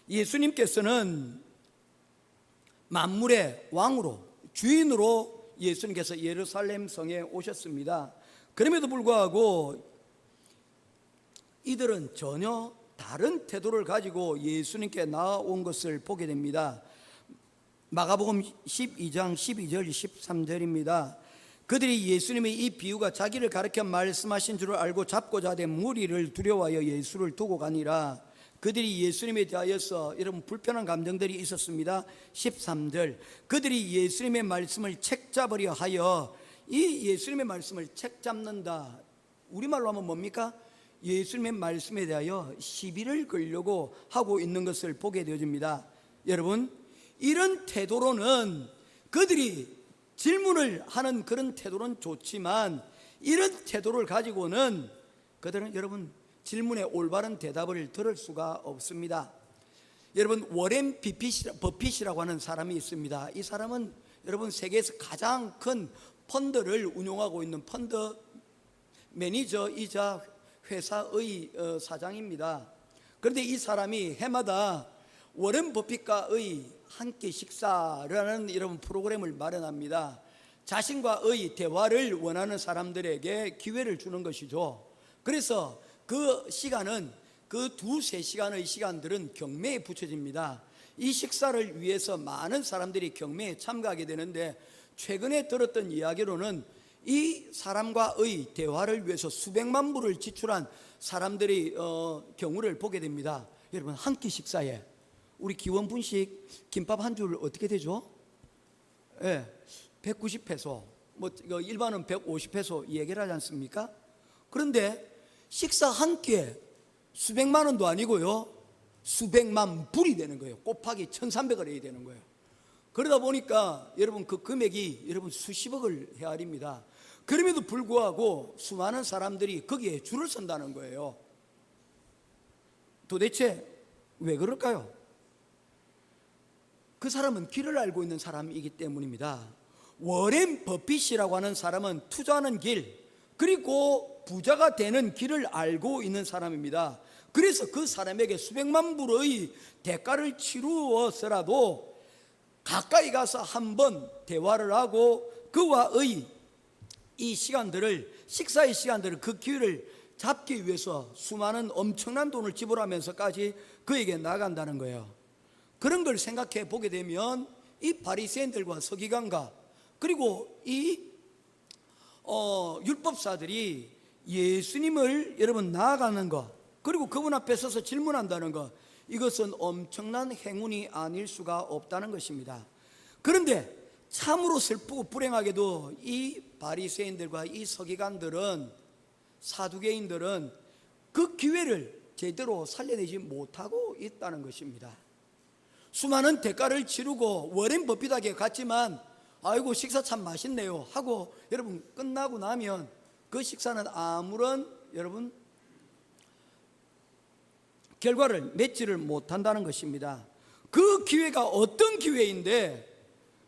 예수님께서는 만물의 왕으로, 주인으로 예수님께서 예루살렘 성에 오셨습니다. 그럼에도 불구하고 이들은 전혀 다른 태도를 가지고 예수님께 나아온 것을 보게 됩니다. 마가복음 12장 12절 13절입니다. 그들이 예수님의 이 비유가 자기를 가르쳐 말씀하신 줄을 알고 잡고자 된 무리를 두려워하여 예수를 두고 가니라. 그들이 예수님에 대하여서 여러분 불편한 감정들이 있었습니다. 13절, 그들이 예수님의 말씀을 책잡으려 하여, 이 예수님의 말씀을 책잡는다, 우리말로 하면 뭡니까? 예수님의 말씀에 대하여 시비를 걸려고 하고 있는 것을 보게 되어집니다. 여러분, 이런 태도로는 그들이 질문을 하는 그런 태도는 좋지만 이런 태도를 가지고는 그들은 여러분 질문에 올바른 대답을 들을 수가 없습니다. 여러분 워렌 버핏이라고 하는 사람이 있습니다. 이 사람은 여러분 세계에서 가장 큰 펀드를 운용하고 있는 펀드 매니저이자 회사의 사장입니다. 그런데 이 사람이 해마다 워렌 버핏과의 한 끼 식사라는 여러분 프로그램을 마련합니다. 자신과의 대화를 원하는 사람들에게 기회를 주는 것이죠. 그래서 그 시간은 그 2-3시간의 시간들은 경매에 붙여집니다. 이 식사를 위해서 많은 사람들이 경매에 참가하게 되는데, 최근에 들었던 이야기로는 이 사람과의 대화를 위해서 수백만 불을 지출한 사람들의 경우를 보게 됩니다. 여러분 한 끼 식사에 우리 기원 분식 김밥 한 줄 어떻게 되죠? 예, 190페소, 뭐 일반은 150페소 얘기를 하지 않습니까? 그런데 식사 한 끼에 수백만 원도 아니고요, 수백만 불이 되는 거예요. 곱하기 1,300을 해야 되는 거예요. 그러다 보니까 여러분 그 금액이 여러분 수십억을 헤아립니다. 그럼에도 불구하고 수많은 사람들이 거기에 줄을 선다는 거예요. 도대체 왜 그럴까요? 그 사람은 길을 알고 있는 사람이기 때문입니다. 워렌 버핏이라고 하는 사람은 투자하는 길, 그리고 부자가 되는 길을 알고 있는 사람입니다. 그래서 그 사람에게 수백만 불의 대가를 치루어서라도 가까이 가서 한번 대화를 하고 그와의 이 시간들을, 식사의 시간들을, 그 기회를 잡기 위해서 수많은 엄청난 돈을 지불하면서까지 그에게 나간다는 거예요. 그런 걸 생각해 보게 되면 이 바리새인들과 서기관과 그리고 이 율법사들이 예수님을 여러분 나아가는 것, 그리고 그분 앞에 서서 질문한다는 것, 이것은 엄청난 행운이 아닐 수가 없다는 것입니다. 그런데 참으로 슬프고 불행하게도 이 바리새인들과 이 서기관들은, 사두개인들은 그 기회를 제대로 살려내지 못하고 있다는 것입니다. 수많은 대가를 치르고 워렌 버핏에게 갔지만 아이고 식사 참 맛있네요 하고 여러분 끝나고 나면 그 식사는 아무런 여러분 결과를 맺지를 못한다는 것입니다. 그 기회가 어떤 기회인데,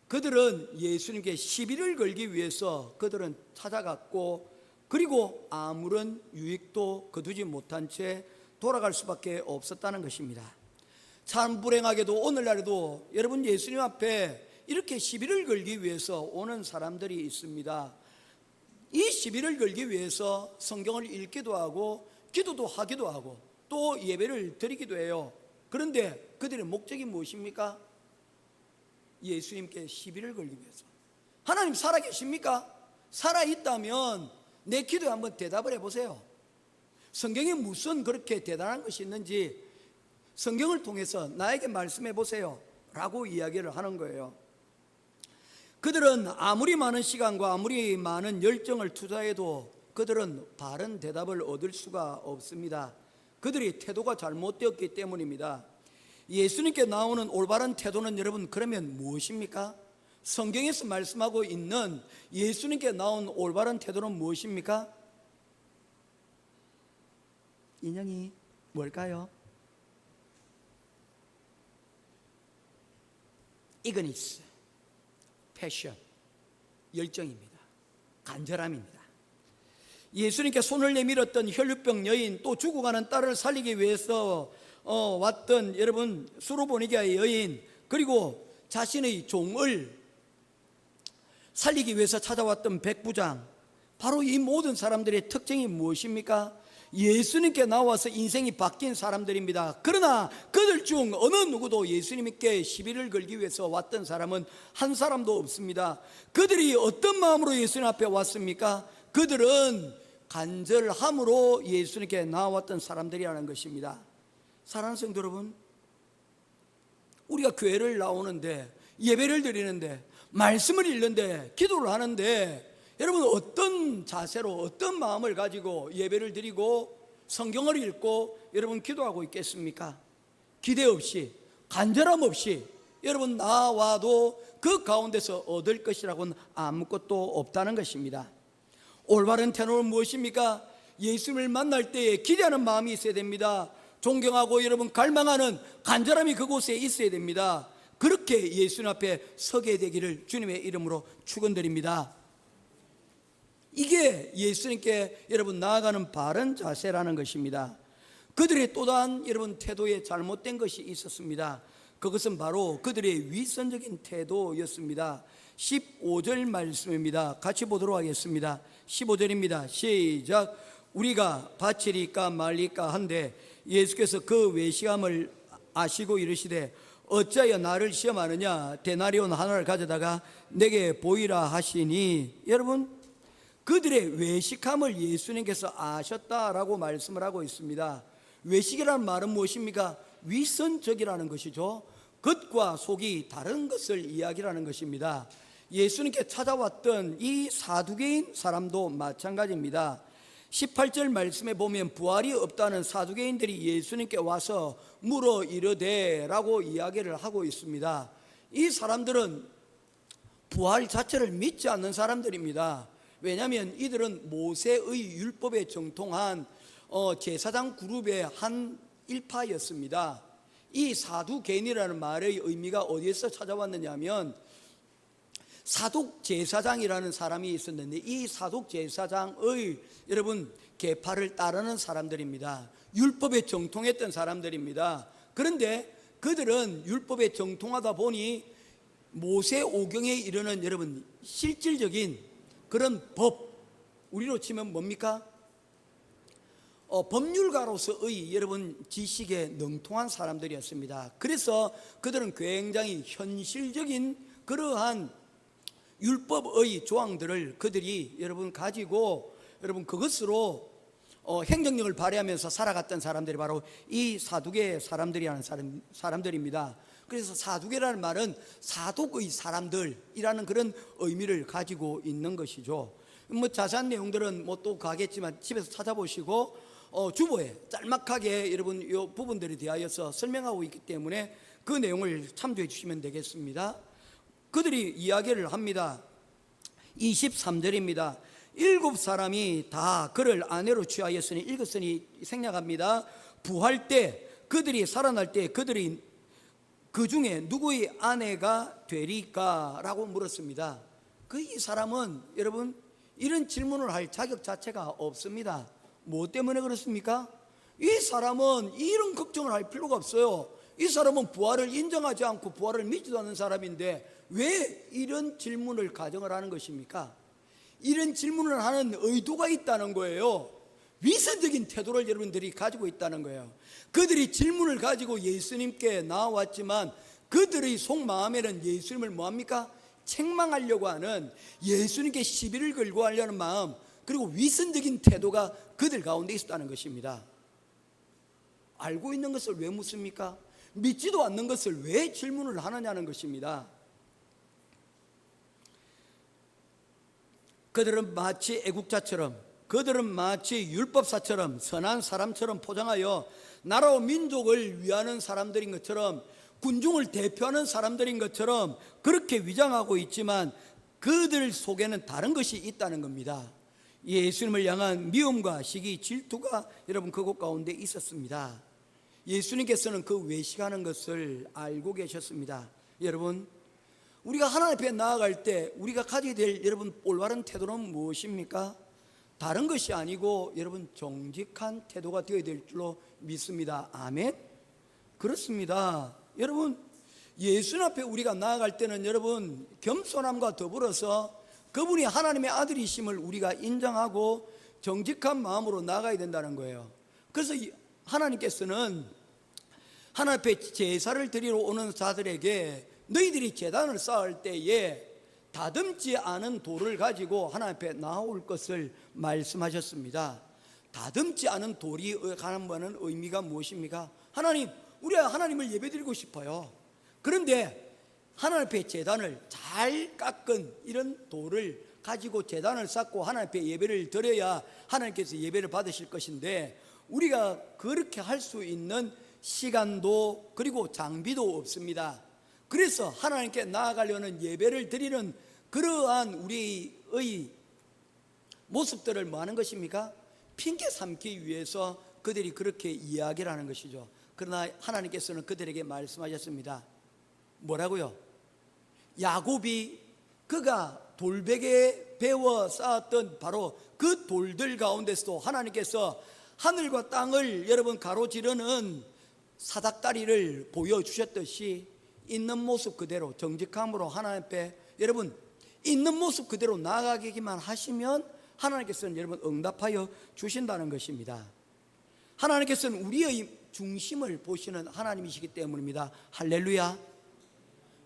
그들은 예수님께 시비를 걸기 위해서 그들은 찾아갔고, 그리고 아무런 유익도 거두지 못한 채 돌아갈 수밖에 없었다는 것입니다. 참 불행하게도 오늘날에도 여러분 예수님 앞에 이렇게 시비를 걸기 위해서 오는 사람들이 있습니다. 이 시비를 걸기 위해서 성경을 읽기도 하고 기도도 하기도 하고 또 예배를 드리기도 해요. 그런데 그들의 목적이 무엇입니까? 예수님께 시비를 걸기 위해서. 하나님 살아계십니까? 살아있다면 내 기도에 한번 대답을 해보세요. 성경에 무슨 그렇게 대단한 것이 있는지 성경을 통해서 나에게 말씀해 보세요 라고 이야기를 하는 거예요. 그들은 아무리 많은 시간과 아무리 많은 열정을 투자해도 그들은 바른 대답을 얻을 수가 없습니다. 그들의 태도가 잘못되었기 때문입니다. 예수님께 나오는 올바른 태도는 여러분 그러면 무엇입니까? 성경에서 말씀하고 있는 예수님께 나온 올바른 태도는 무엇입니까? 인형이 뭘까요? 이그니스, 패션, 열정입니다. 간절함입니다. 예수님께 손을 내밀었던 혈류병 여인, 또 죽어가는 딸을 살리기 위해서 왔던 여러분 수로보니게의 여인, 그리고 자신의 종을 살리기 위해서 찾아왔던 백부장, 바로 이 모든 사람들의 특징이 무엇입니까? 예수님께 나와서 인생이 바뀐 사람들입니다. 그러나 그들 중 어느 누구도 예수님께 시비를 걸기 위해서 왔던 사람은 한 사람도 없습니다. 그들이 어떤 마음으로 예수님 앞에 왔습니까? 그들은 간절함으로 예수님께 나왔던 사람들이라는 것입니다. 사랑하는 성도 여러분, 우리가 교회를 나오는데, 예배를 드리는데, 말씀을 읽는데, 기도를 하는데, 여러분 어떤 자세로 어떤 마음을 가지고 예배를 드리고 성경을 읽고 여러분 기도하고 있겠습니까? 기대 없이, 간절함 없이 여러분 나와도 그 가운데서 얻을 것이라고는 아무것도 없다는 것입니다. 올바른 태도는 무엇입니까? 예수님을 만날 때에 기대하는 마음이 있어야 됩니다. 존경하고 여러분 갈망하는 간절함이 그곳에 있어야 됩니다. 그렇게 예수님 앞에 서게 되기를 주님의 이름으로 축원드립니다. 이게 예수님께 여러분 나아가는 바른 자세라는 것입니다. 그들의 또 다른 여러분 태도에 잘못된 것이 있었습니다. 그것은 바로 그들의 위선적인 태도였습니다. 15절 말씀입니다. 같이 보도록 하겠습니다. 15절입니다. 시작. 우리가 바치리까 말리까 한데 예수께서 그 외식함을 아시고 이르시되 어찌하여 나를 시험하느냐. 데나리온 하나를 가져다가 내게 보이라 하시니, 여러분 그들의 외식함을 예수님께서 아셨다라고 말씀을 하고 있습니다. 외식이라는 말은 무엇입니까? 위선적이라는 것이죠. 겉과 속이 다른 것을 이야기하는 것입니다. 예수님께 찾아왔던 이 사두개인 사람도 마찬가지입니다. 18절 말씀에 보면 부활이 없다는 사두개인들이 예수님께 와서 물어 이르되 라고 이야기를 하고 있습니다. 이 사람들은 부활 자체를 믿지 않는 사람들입니다. 왜냐하면 이들은 모세의 율법에 정통한 제사장 그룹의 한 일파였습니다. 이 사두개인이라는 말의 의미가 어디에서 찾아왔느냐 하면 사독 제사장이라는 사람이 있었는데 이 사독 제사장의 여러분 계파를 따르는 사람들입니다. 율법에 정통했던 사람들입니다. 그런데 그들은 율법에 정통하다 보니 모세 오경에 이르는 여러분 실질적인 그런 법, 우리로 치면 뭡니까? 법률가로서의 여러분 지식에 능통한 사람들이었습니다. 그래서 그들은 굉장히 현실적인 그러한 율법의 조항들을 그들이 여러분 가지고 여러분 그것으로 행정력을 발휘하면서 살아갔던 사람들이 바로 이 사두개 사람들이라는 사람들입니다. 그래서 사두개라는 말은 사독의 사람들이라는 그런 의미를 가지고 있는 것이죠. 뭐 자세한 내용들은 뭐 또 가겠지만 집에서 찾아보시고 주보에 짤막하게 여러분 이 부분들에 대하여서 설명하고 있기 때문에 그 내용을 참조해 주시면 되겠습니다. 그들이 이야기를 합니다. 23절입니다. 7사람이 다 그를 아내로 취하였으니 읽었으니 생략합니다. 부활 때 그들이 살아날 때 그들이 그 중에 누구의 아내가 되리까? 라고 물었습니다. 이 사람은 여러분 이런 질문을 할 자격 자체가 없습니다. 뭐 때문에 그렇습니까? 이 사람은 이런 걱정을 할 필요가 없어요. 이 사람은 부활을 인정하지 않고 부활을 믿지도 않는 사람인데 왜 이런 질문을 가정을 하는 것입니까? 이런 질문을 하는 의도가 있다는 거예요. 위선적인 태도를 여러분들이 가지고 있다는 거예요. 그들이 질문을 가지고 예수님께 나왔지만 그들의 속마음에는 예수님을 뭐합니까? 책망하려고 하는, 예수님께 시비를 걸고 하려는 마음, 그리고 위선적인 태도가 그들 가운데 있었다는 것입니다. 알고 있는 것을 왜 묻습니까? 믿지도 않는 것을 왜 질문을 하느냐는 것입니다. 그들은 마치 애국자처럼, 그들은 마치 율법사처럼, 선한 사람처럼 포장하여 나라와 민족을 위하는 사람들인 것처럼, 군중을 대표하는 사람들인 것처럼 그렇게 위장하고 있지만 그들 속에는 다른 것이 있다는 겁니다. 예수님을 향한 미움과 시기, 질투가 여러분 그곳 가운데 있었습니다. 예수님께서는 그 외식하는 것을 알고 계셨습니다. 여러분, 우리가 하나님 앞에 나아갈 때 우리가 가져야 될 여러분 올바른 태도는 무엇입니까? 다른 것이 아니고 여러분 정직한 태도가 되어야 될 줄로 믿습니다. 아멘? 그렇습니다. 여러분, 예수님 앞에 우리가 나아갈 때는 여러분 겸손함과 더불어서 그분이 하나님의 아들이심을 우리가 인정하고 정직한 마음으로 나아가야 된다는 거예요. 그래서 하나님께서는 하나님 앞에 제사를 드리러 오는 자들에게 너희들이 제단을 쌓을 때에 다듬지 않은 돌을 가지고 하나님 앞에 나올 것을 말씀하셨습니다. 다듬지 않은 돌이 가는 의미가 무엇입니까? 하나님, 우리가 하나님을 예배드리고 싶어요. 그런데 하나님 앞에 제단을 잘 깎은 이런 돌을 가지고 제단을 쌓고 하나님 앞에 예배를 드려야 하나님께서 예배를 받으실 것인데 우리가 그렇게 할 수 있는 시간도 그리고 장비도 없습니다. 그래서 하나님께 나아가려는 예배를 드리는 그러한 우리의 모습들을 뭐 하는 것입니까? 핑계 삼기 위해서 그들이 그렇게 이야기를 하는 것이죠. 그러나 하나님께서는 그들에게 말씀하셨습니다. 뭐라고요? 야곱이 그가 돌베개에 베어 쌓았던 바로 그 돌들 가운데서도 하나님께서 하늘과 땅을 여러분 가로지르는 사닥다리를 보여주셨듯이 있는 모습 그대로 정직함으로 하나님 앞에 여러분 있는 모습 그대로 나아가기만 하시면 하나님께서는 여러분 응답하여 주신다는 것입니다. 하나님께서는 우리의 중심을 보시는 하나님이시기 때문입니다. 할렐루야.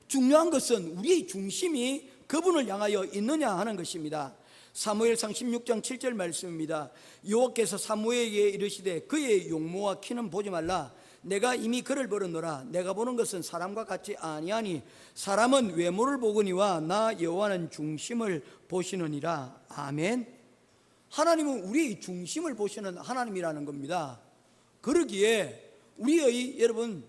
중요한 것은 우리의 중심이 그분을 향하여 있느냐 하는 것입니다. 사무엘상 16장 7절 말씀입니다. 여호와께서 사무엘에게 이르시되 그의 용모와 키는 보지 말라. 내가 이미 그를 버렸노라. 내가 보는 것은 사람과 같지 아니하니 사람은 외모를 보거니와 나 여호와는 중심을 보시느니라. 아멘. 하나님은 우리의 중심을 보시는 하나님이라는 겁니다. 그러기에 우리의 여러분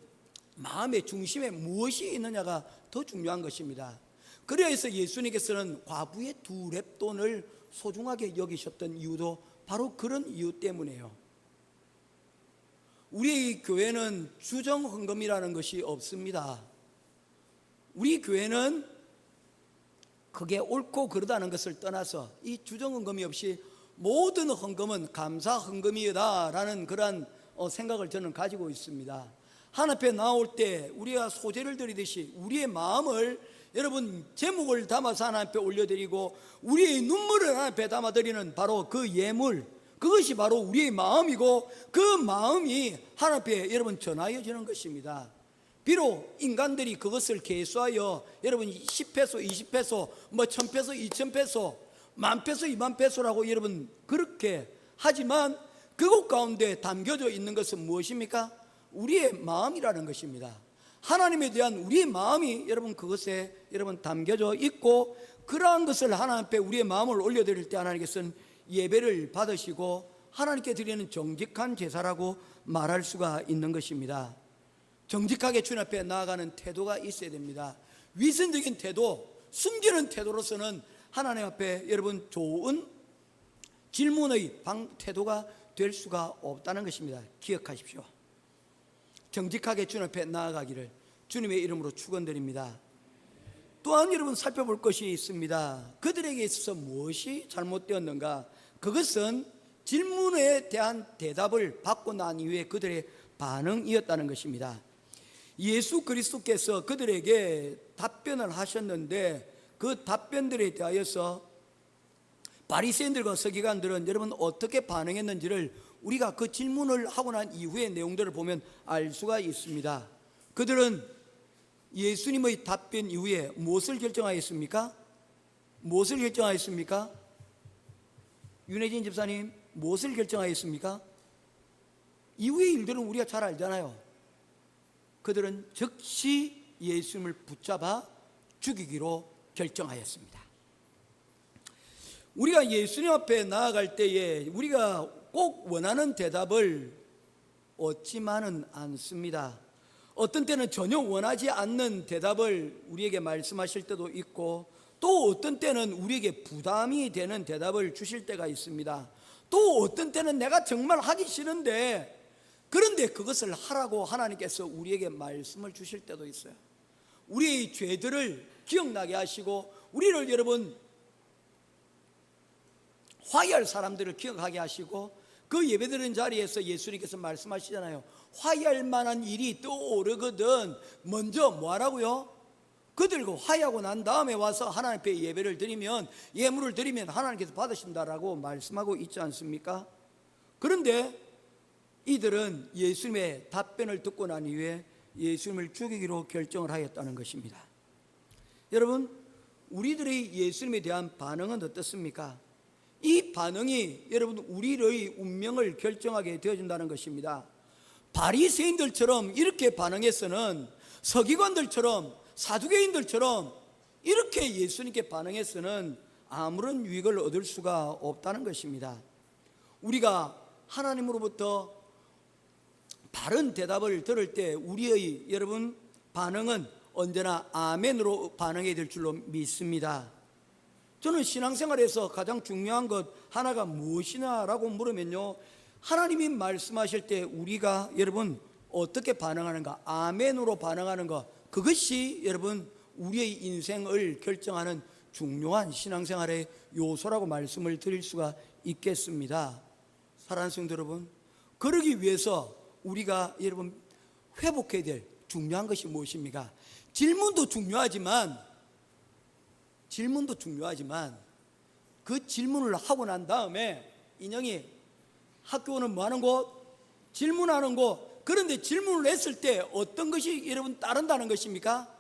마음의 중심에 무엇이 있느냐가 더 중요한 것입니다. 그래서 예수님께서는 과부의 2렙돈을 소중하게 여기셨던 이유도 바로 그런 이유 때문이에요. 우리 교회는 주정헌금이라는 것이 없습니다. 우리 교회는 그게 옳고 그르다는 것을 떠나서 이 주정헌금이 없이 모든 헌금은 감사 헌금이다라는 그러한 생각을 저는 가지고 있습니다. 하나님 앞에 나올 때 우리가 소제를 드리듯이 우리의 마음을 여러분 제목을 담아서 하나님 앞에 올려드리고 우리의 눈물을 하나님 앞에 담아드리는 바로 그 예물, 그것이 바로 우리의 마음이고 그 마음이 하나님 앞에 여러분 전하여지는 것입니다. 비록 인간들이 그것을 계수하여 여러분 10페소, 20페소, 뭐 1000페소, 2000페소, 10,000페소, 20,000페소라고 여러분 그렇게 하지만 그곳 가운데 담겨져 있는 것은 무엇입니까? 우리의 마음이라는 것입니다. 하나님에 대한 우리의 마음이 여러분 그것에 여러분 담겨져 있고 그러한 것을 하나님 앞에 우리의 마음을 올려드릴 때 하나님께서는 예배를 받으시고 하나님께 드리는 정직한 제사라고 말할 수가 있는 것입니다. 정직하게 주님 앞에 나아가는 태도가 있어야 됩니다. 위선적인 태도, 숨기는 태도로서는 하나님 앞에 여러분 좋은 질문의 태도가 될 수가 없다는 것입니다. 기억하십시오. 정직하게 주님 앞에 나아가기를 주님의 이름으로 축원드립니다. 또한 여러분 살펴볼 것이 있습니다. 그들에게 있어서 무엇이 잘못되었는가? 그것은 질문에 대한 대답을 받고 난 이후에 그들의 반응이었다는 것입니다. 예수 그리스도께서 그들에게 답변을 하셨는데 그 답변들에 대하여서 바리새인들과 서기관들은 여러분 어떻게 반응했는지를 우리가 그 질문을 하고 난 이후의 내용들을 보면 알 수가 있습니다. 그들은 예수님의 답변 이후에 무엇을 결정하였습니까? 무엇을 결정하였습니까? 윤혜진 집사님, 무엇을 결정하였습니까? 이후의 일들은 우리가 잘 알잖아요. 그들은 즉시 예수님을 붙잡아 죽이기로 결정하였습니다. 우리가 예수님 앞에 나아갈 때에 우리가 꼭 원하는 대답을 얻지만은 않습니다. 어떤 때는 전혀 원하지 않는 대답을 우리에게 말씀하실 때도 있고 또 어떤 때는 우리에게 부담이 되는 대답을 주실 때가 있습니다. 또 어떤 때는 내가 정말 하기 싫은데 그런데 그것을 하라고 하나님께서 우리에게 말씀을 주실 때도 있어요. 우리의 죄들을 기억나게 하시고 우리를 여러분 화해할 사람들을 기억하게 하시고 그 예배드리는 자리에서 예수님께서 말씀하시잖아요. 화해할 만한 일이 떠오르거든 먼저 뭐하라고요? 그들과 화해하고 난 다음에 와서 하나님 앞에 예배를 드리면 예물을 드리면 하나님께서 받으신다라고 말씀하고 있지 않습니까? 그런데 이들은 예수님의 답변을 듣고 난 이후에 예수님을 죽이기로 결정을 하였다는 것입니다. 여러분, 우리들의 예수님에 대한 반응은 어떻습니까? 이 반응이 여러분 우리의 운명을 결정하게 되어준다는 것입니다. 바리새인들처럼 이렇게 반응해서는 서기관들처럼 사두개인들처럼 이렇게 예수님께 반응해서는 아무런 유익을 얻을 수가 없다는 것입니다. 우리가 하나님으로부터 바른 대답을 들을 때 우리의 여러분 반응은 언제나 아멘으로 반응해야 될 줄로 믿습니다. 저는 신앙생활에서 가장 중요한 것 하나가 무엇이냐라고 물으면요, 하나님이 말씀하실 때 우리가 여러분 어떻게 반응하는가? 아멘으로 반응하는 것, 그것이 여러분 우리의 인생을 결정하는 중요한 신앙생활의 요소라고 말씀을 드릴 수가 있겠습니다. 사랑하는 성도 여러분, 그러기 위해서 우리가 여러분 회복해야 될 중요한 것이 무엇입니까? 질문도 중요하지만 그 질문을 하고 난 다음에 인형이 학교는 뭐 하는 곳? 질문하는 곳. 그런데 질문을 했을 때 어떤 것이 여러분 따른다는 것입니까?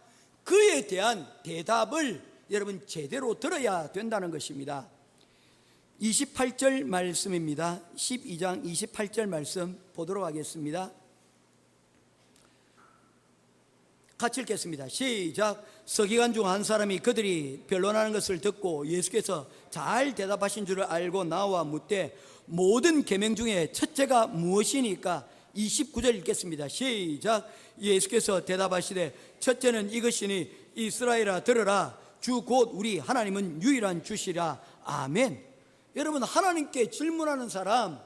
그에 대한 대답을 여러분 제대로 들어야 된다는 것입니다. 28절 말씀입니다. 12장 28절 말씀 보도록 하겠습니다. 같이 읽겠습니다. 시작. 서기관 중 한 사람이 그들이 변론하는 것을 듣고 예수께서 잘 대답하신 줄을 알고 나와 묻되 모든 계명 중에 첫째가 무엇이니까? 29절 읽겠습니다. 시작. 예수께서 대답하시되 첫째는 이것이니 이스라엘아 들으라 주 곧 우리 하나님은 유일한 주시라. 아멘. 여러분, 하나님께 질문하는 사람,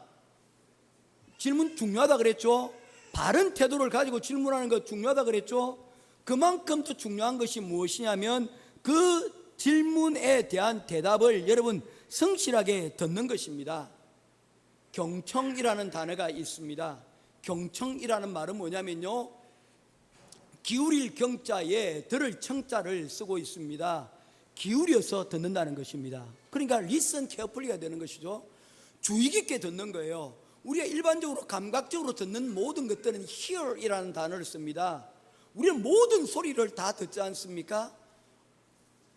질문 중요하다 그랬죠. 바른 태도를 가지고 질문하는 것 중요하다 그랬죠. 그만큼 더 중요한 것이 무엇이냐면 그 질문에 대한 대답을 여러분 성실하게 듣는 것입니다. 경청이라는 단어가 있습니다. 경청이라는 말은 뭐냐면요, 기울일 경자에 들을 청자를 쓰고 있습니다. 기울여서 듣는다는 것입니다. 그러니까 listen carefully가 되는 것이죠. 주의 깊게 듣는 거예요. 우리가 일반적으로 감각적으로 듣는 모든 것들은 hear이라는 단어를 씁니다. 우리는 모든 소리를 다 듣지 않습니까?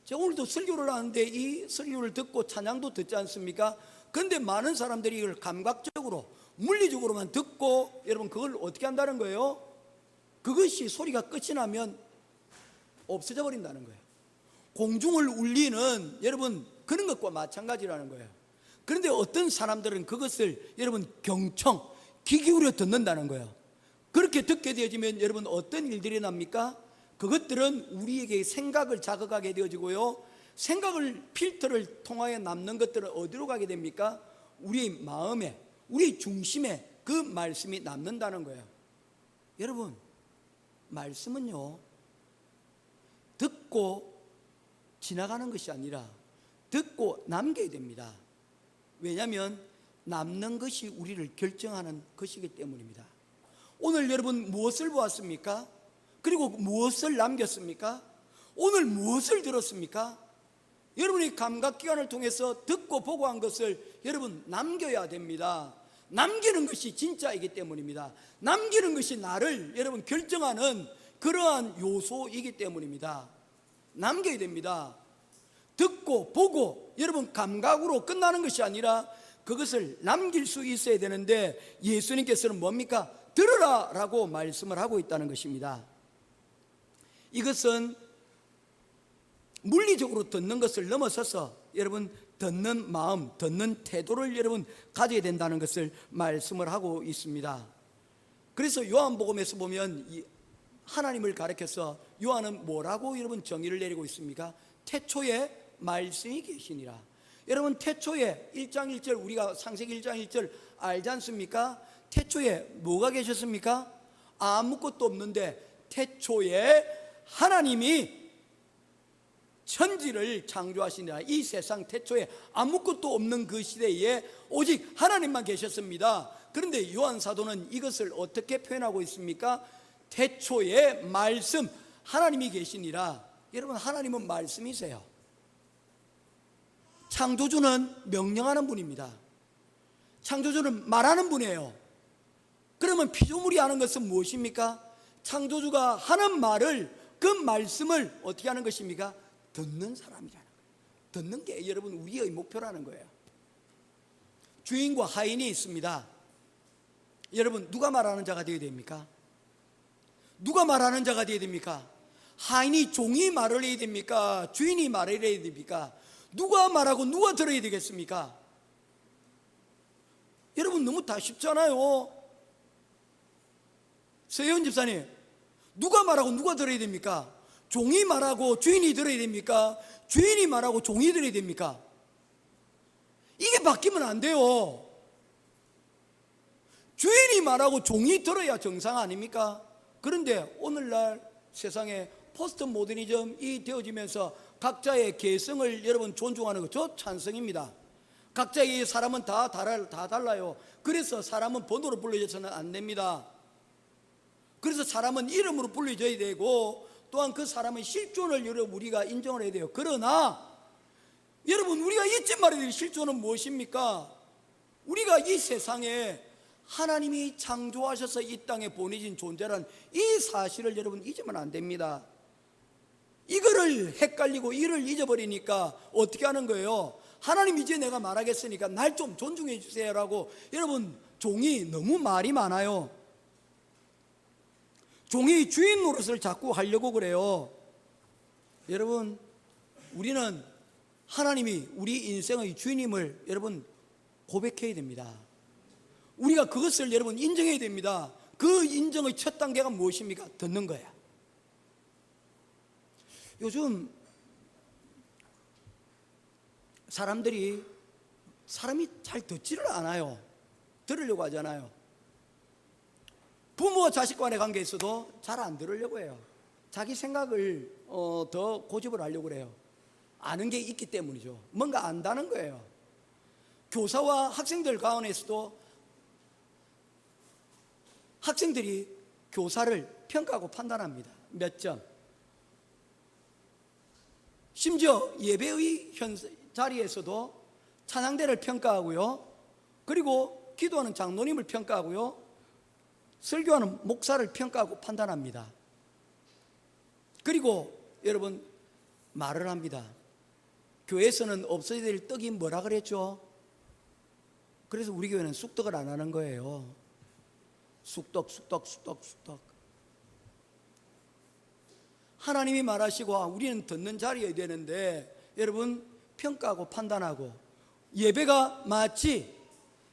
제가 오늘도 설교를 하는데 이 설교를 듣고 찬양도 듣지 않습니까? 그런데 많은 사람들이 이걸 감각적으로 물리적으로만 듣고 여러분 그걸 어떻게 한다는 거예요? 그것이 소리가 끝이 나면 없어져 버린다는 거예요. 공중을 울리는 여러분 그런 것과 마찬가지라는 거예요. 그런데 어떤 사람들은 그것을 여러분 경청, 귀 기울여 듣는다는 거예요. 그렇게 듣게 되어지면 여러분 어떤 일들이 납니까? 그것들은 우리에게 생각을 자극하게 되어지고요, 생각을 필터를 통하여 남는 것들은 어디로 가게 됩니까? 우리의 마음에, 우리 중심에 그 말씀이 남는다는 거예요. 여러분, 말씀은요 듣고 지나가는 것이 아니라 듣고 남겨야 됩니다. 왜냐하면 남는 것이 우리를 결정하는 것이기 때문입니다. 오늘 여러분 무엇을 보았습니까? 그리고 무엇을 남겼습니까? 오늘 무엇을 들었습니까? 여러분이 감각기관을 통해서 듣고 보고 한 것을 여러분 남겨야 됩니다. 남기는 것이 진짜이기 때문입니다. 남기는 것이 나를 여러분 결정하는 그러한 요소이기 때문입니다. 남겨야 됩니다. 듣고 보고 여러분 감각으로 끝나는 것이 아니라 그것을 남길 수 있어야 되는데 예수님께서는 뭡니까? 들으라 라고 말씀을 하고 있다는 것입니다. 이것은 물리적으로 듣는 것을 넘어서서 여러분 듣는 마음, 듣는 태도를 여러분 가져야 된다는 것을 말씀을 하고 있습니다. 그래서 요한복음에서 보면 하나님을 가리켜서 요한은 뭐라고 여러분 정의를 내리고 있습니까? 태초에 말씀이 계시니라. 여러분 태초에 1장 1절 우리가 창세기 1장 1절 알지 않습니까? 태초에 뭐가 계셨습니까? 아무것도 없는데 태초에 하나님이 천지를 창조하시니라. 이 세상 태초에 아무것도 없는 그 시대에 오직 하나님만 계셨습니다. 그런데 요한 사도는 이것을 어떻게 표현하고 있습니까? 태초에 말씀, 하나님이 계시니라. 여러분 하나님은 말씀이세요. 창조주는 명령하는 분입니다. 창조주는 말하는 분이에요. 그러면 피조물이 하는 것은 무엇입니까? 창조주가 하는 말을, 그 말씀을 어떻게 하는 것입니까? 듣는 사람이라는 거예요. 듣는 게 여러분 우리의 목표라는 거예요. 주인과 하인이 있습니다. 여러분 누가 말하는 자가 되어야 됩니까? 누가 말하는 자가 되어야 됩니까? 하인이 종이 말을 해야 됩니까? 주인이 말을 해야 됩니까? 누가 말하고 누가 들어야 되겠습니까? 여러분 너무 다 쉽잖아요. 서혜원 집사님, 누가 말하고 누가 들어야 됩니까? 종이 말하고 주인이 들어야 됩니까? 주인이 말하고 종이 들어야 됩니까? 이게 바뀌면 안 돼요. 주인이 말하고 종이 들어야 정상 아닙니까? 그런데 오늘날 세상에 포스트 모더니즘이 되어지면서 각자의 개성을 여러분 존중하는 것, 저 찬성입니다. 각자의 사람은 다 달라요. 그래서 사람은 번호로 불려져서는 안 됩니다. 그래서 사람은 이름으로 불려져야 되고, 또한 그 사람의 실존을 여러분 우리가 인정을 해야 돼요. 그러나 여러분, 우리가 잊지 말아야 될 실존은 무엇입니까? 우리가 이 세상에 하나님이 창조하셔서 이 땅에 보내진 존재란 이 사실을 여러분 잊으면 안 됩니다. 이거를 헷갈리고 이를 잊어버리니까 어떻게 하는 거예요? 하나님, 이제 내가 말하겠으니까 날 좀 존중해 주세요라고. 여러분, 종이 너무 말이 많아요. 종이 주인 노릇을 자꾸 하려고 그래요. 여러분, 우리는 하나님이 우리 인생의 주인임을 여러분 고백해야 됩니다. 우리가 그것을 여러분 인정해야 됩니다. 그 인정의 첫 단계가 무엇입니까? 듣는 거야. 요즘 사람이 잘 듣지를 않아요. 들으려고 하잖아요. 부모와 자식 간의 관계에서도 잘 안 들으려고 해요. 자기 생각을 더 고집을 하려고 그래요. 아는 게 있기 때문이죠. 뭔가 안다는 거예요. 교사와 학생들 가운데서도 학생들이 교사를 평가하고 판단합니다. 몇 점. 심지어 예배의 자리에서도 찬양대를 평가하고요, 그리고 기도하는 장로님을 평가하고요, 설교하는 목사를 평가하고 판단합니다. 그리고 여러분 말을 합니다. 교회에서는 없어야 될 떡이 뭐라 그랬죠? 그래서 우리 교회는 쑥떡을 안 하는 거예요. 쑥떡. 하나님이 말하시고 우리는 듣는 자리여야 되는데, 여러분 평가하고 판단하고, 예배가 마치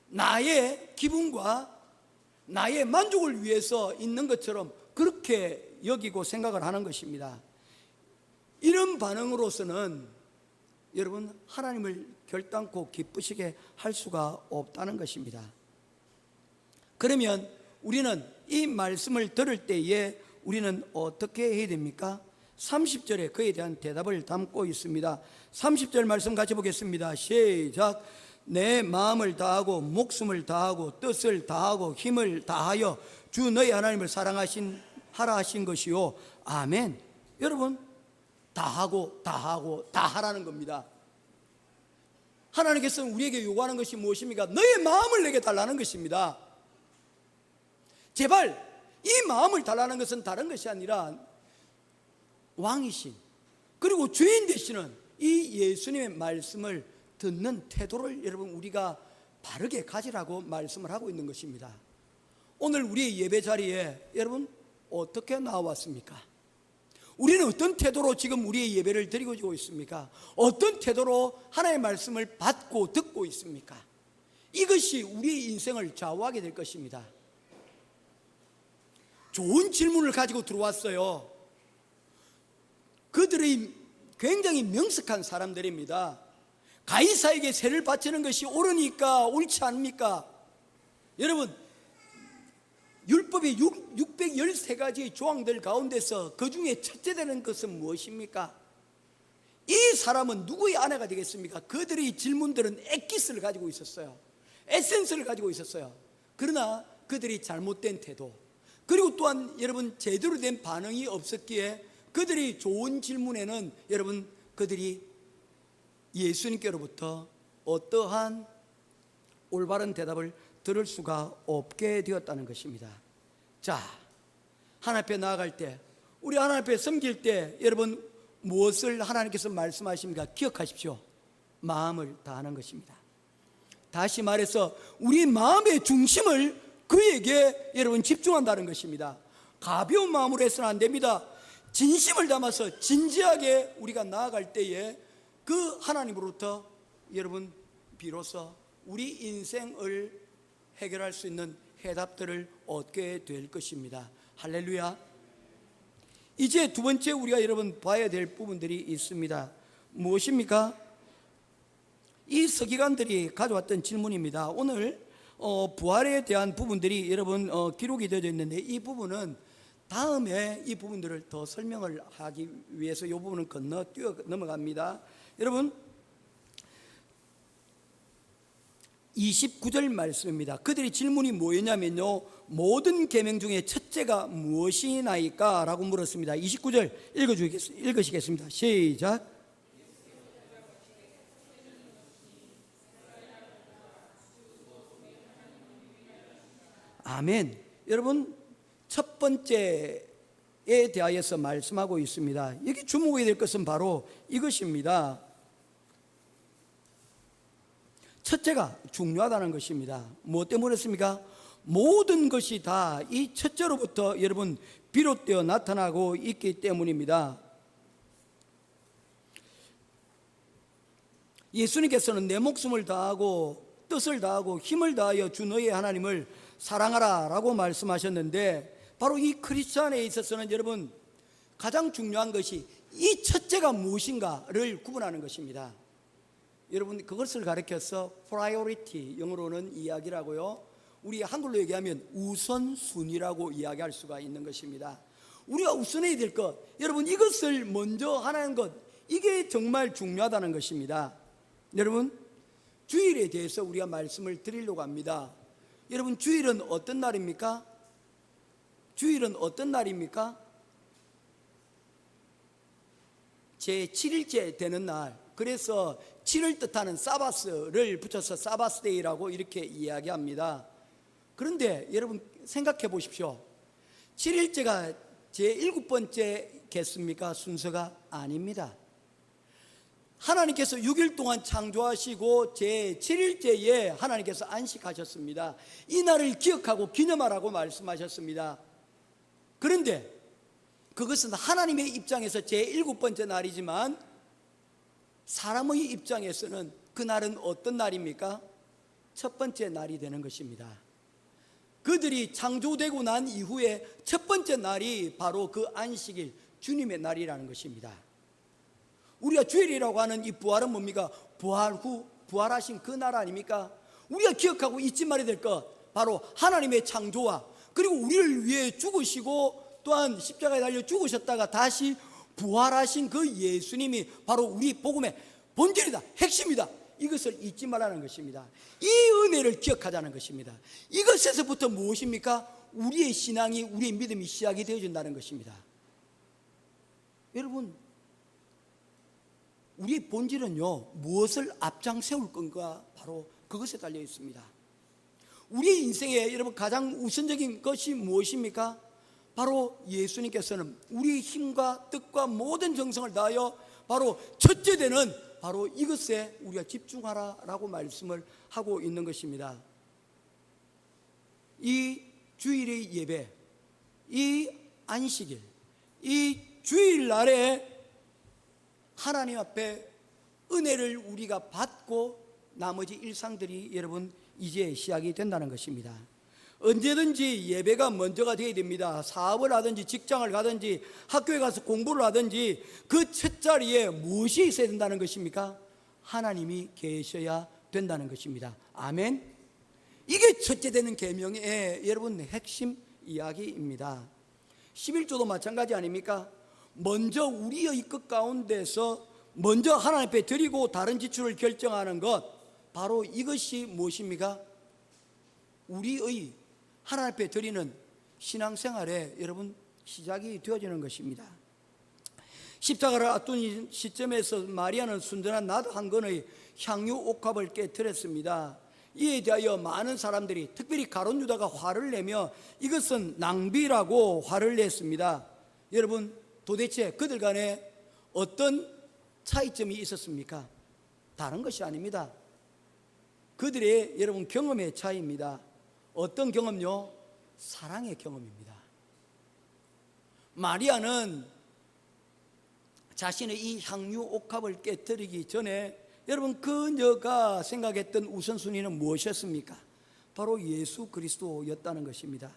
나의 기분과 나의 만족을 위해서 있는 것처럼 그렇게 여기고 생각을 하는 것입니다. 이런 반응으로서는 여러분 하나님을 결단코 기쁘시게 할 수가 없다는 것입니다. 그러면 우리는 이 말씀을 들을 때에 우리는 어떻게 해야 됩니까? 30절에 그에 대한 대답을 담고 있습니다. 30절 말씀 같이 보겠습니다. 시작. 내 마음을 다하고 목숨을 다하고 뜻을 다하고 힘을 다하여 주 너희 하나님을 하라 하신 것이요. 아멘. 여러분, 다하고 다하라는 겁니다. 하나님께서는 우리에게 요구하는 것이 무엇입니까? 너의 마음을 내게 달라는 것입니다. 제발 이 마음을 달라는 것은 다른 것이 아니라 왕이신, 그리고 주인 되시는 이 예수님의 말씀을 듣는 태도를 여러분 우리가 바르게 가지라고 말씀을 하고 있는 것입니다. 오늘 우리의 예배 자리에 여러분 어떻게 나왔습니까? 우리는 어떤 태도로 지금 우리의 예배를 드리고 있습니까? 어떤 태도로 하나님의 말씀을 받고 듣고 있습니까? 이것이 우리의 인생을 좌우하게 될 것입니다. 좋은 질문을 가지고 들어왔어요. 그들이 굉장히 명석한 사람들입니다. 가이사에게 세를 바치는 것이 옳으니까 옳지 않습니까? 여러분, 율법의 613가지의 조항들 가운데서 그 중에 첫째 되는 것은 무엇입니까? 이 사람은 누구의 아내가 되겠습니까? 그들의 질문들은 엑기스를 가지고 있었어요. 에센스를 가지고 있었어요. 그러나 그들이 잘못된 태도, 그리고 또한 여러분 제대로 된 반응이 없었기에 그들이 좋은 질문에는 여러분 그들이 예수님께로부터 어떠한 올바른 대답을 들을 수가 없게 되었다는 것입니다. 자, 하나님 앞에 나아갈 때, 우리 하나님 앞에 섬길 때 여러분 무엇을 하나님께서 말씀하십니까? 기억하십시오. 마음을 다하는 것입니다. 다시 말해서 우리 마음의 중심을 그에게 여러분 집중한다는 것입니다. 가벼운 마음으로 해서는 안 됩니다. 진심을 담아서 진지하게 우리가 나아갈 때에 그 하나님으로부터 여러분 비로소 우리 인생을 해결할 수 있는 해답들을 얻게 될 것입니다. 할렐루야. 이제 두 번째 우리가 여러분 봐야 될 부분들이 있습니다. 무엇입니까? 이 서기관들이 가져왔던 질문입니다. 오늘 부활에 대한 부분들이 여러분 기록이 되어 있는데, 이 부분은 다음에 이 부분들을 더 설명을 하기 위해서 이 부분은 뛰어 넘어갑니다. 여러분 29절 말씀입니다. 그들의 질문이 뭐였냐면요, 모든 계명 중에 첫째가 무엇이나이까? 라고 물었습니다. 29절 읽으시겠습니다. 시작. 아멘. 여러분 첫 번째에 대하여서 말씀하고 있습니다. 여기 주목해야 될 것은 바로 이것입니다. 첫째가 중요하다는 것입니다. 무엇 때문에 그렇습니까? 모든 것이 다 이 첫째로부터 여러분 비롯되어 나타나고 있기 때문입니다. 예수님께서는 내 목숨을 다하고 뜻을 다하고 힘을 다하여 주 너의 하나님을 사랑하라 라고 말씀하셨는데, 바로 이 크리스찬에 있어서는 여러분 가장 중요한 것이 이 첫째가 무엇인가를 구분하는 것입니다. 여러분 그것을 가리켜서 priority, 영어로는 이야기라고요, 우리 한글로 얘기하면 우선순위라고 이야기할 수가 있는 것입니다. 우리가 우선해야 될 것, 여러분 이것을 먼저 하는 것, 이게 정말 중요하다는 것입니다. 여러분 주일에 대해서 우리가 말씀을 드리려고 합니다. 여러분 주일은 어떤 날입니까? 주일은 어떤 날입니까? 제 7일째 되는 날, 그래서 7을 뜻하는 사바스를 붙여서 사바스데이라고 이렇게 이야기합니다. 그런데 여러분 생각해 보십시오. 7일째가 제 7번째겠습니까? 순서가 아닙니다. 하나님께서 6일 동안 창조하시고 제 7일째에 하나님께서 안식하셨습니다. 이 날을 기억하고 기념하라고 말씀하셨습니다. 그런데 그것은 하나님의 입장에서 제 7번째 날이지만 사람의 입장에서는 그 날은 어떤 날입니까? 첫 번째 날이 되는 것입니다. 그들이 창조되고 난 이후에 첫 번째 날이 바로 그 안식일, 주님의 날이라는 것입니다. 우리가 주일이라고 하는 이 부활은 뭡니까? 부활 후 부활하신 그 날 아닙니까? 우리가 기억하고 잊지 말아야 될 것, 바로 하나님의 창조와 그리고 우리를 위해 죽으시고 또한 십자가에 달려 죽으셨다가 다시 부활하신 그 예수님이 바로 우리 복음의 본질이다, 핵심이다. 이것을 잊지 말라는 것입니다. 이 은혜를 기억하자는 것입니다. 이것에서부터 무엇입니까? 우리의 신앙이, 우리의 믿음이 시작이 되어진다는 것입니다. 여러분 우리의 본질은요, 무엇을 앞장 세울 건가, 바로 그것에 달려 있습니다. 우리의 인생에 여러분 가장 우선적인 것이 무엇입니까? 바로 예수님께서는 우리의 힘과 뜻과 모든 정성을 다하여 바로 첫째 되는 바로 이것에 우리가 집중하라라고 말씀을 하고 있는 것입니다. 이 주일의 예배, 이 안식일, 이 주일날에 하나님 앞에 은혜를 우리가 받고 나머지 일상들이 여러분 이제 시작이 된다는 것입니다. 언제든지 예배가 먼저가 되어야 됩니다. 사업을 하든지 직장을 가든지 학교에 가서 공부를 하든지 그 첫 자리에 무엇이 있어야 된다는 것입니까? 하나님이 계셔야 된다는 것입니다. 아멘. 이게 첫째 되는 계명의 여러분 핵심 이야기입니다. 11조도 마찬가지 아닙니까? 먼저 우리의 것 가운데서 먼저 하나님 앞에 드리고 다른 지출을 결정하는 것, 바로 이것이 무엇입니까? 우리의 하나님 앞에 드리는 신앙생활에 여러분 시작이 되어지는 것입니다. 십자가를 앞둔 시점에서 마리아는 순전한 낫 한 건의 향유 옥합을 깨뜨렸습니다. 이에 대하여 많은 사람들이, 특별히 가룟 유다가 화를 내며 이것은 낭비라고 화를 냈습니다. 여러분 도대체 그들 간에 어떤 차이점이 있었습니까? 다른 것이 아닙니다. 그들의 여러분 경험의 차이입니다. 어떤 경험요? 사랑의 경험입니다. 마리아는 자신의 이 향유 옥합을 깨뜨리기 전에 여러분 그녀가 생각했던 우선순위는 무엇이었습니까? 바로 예수 그리스도였다는 것입니다.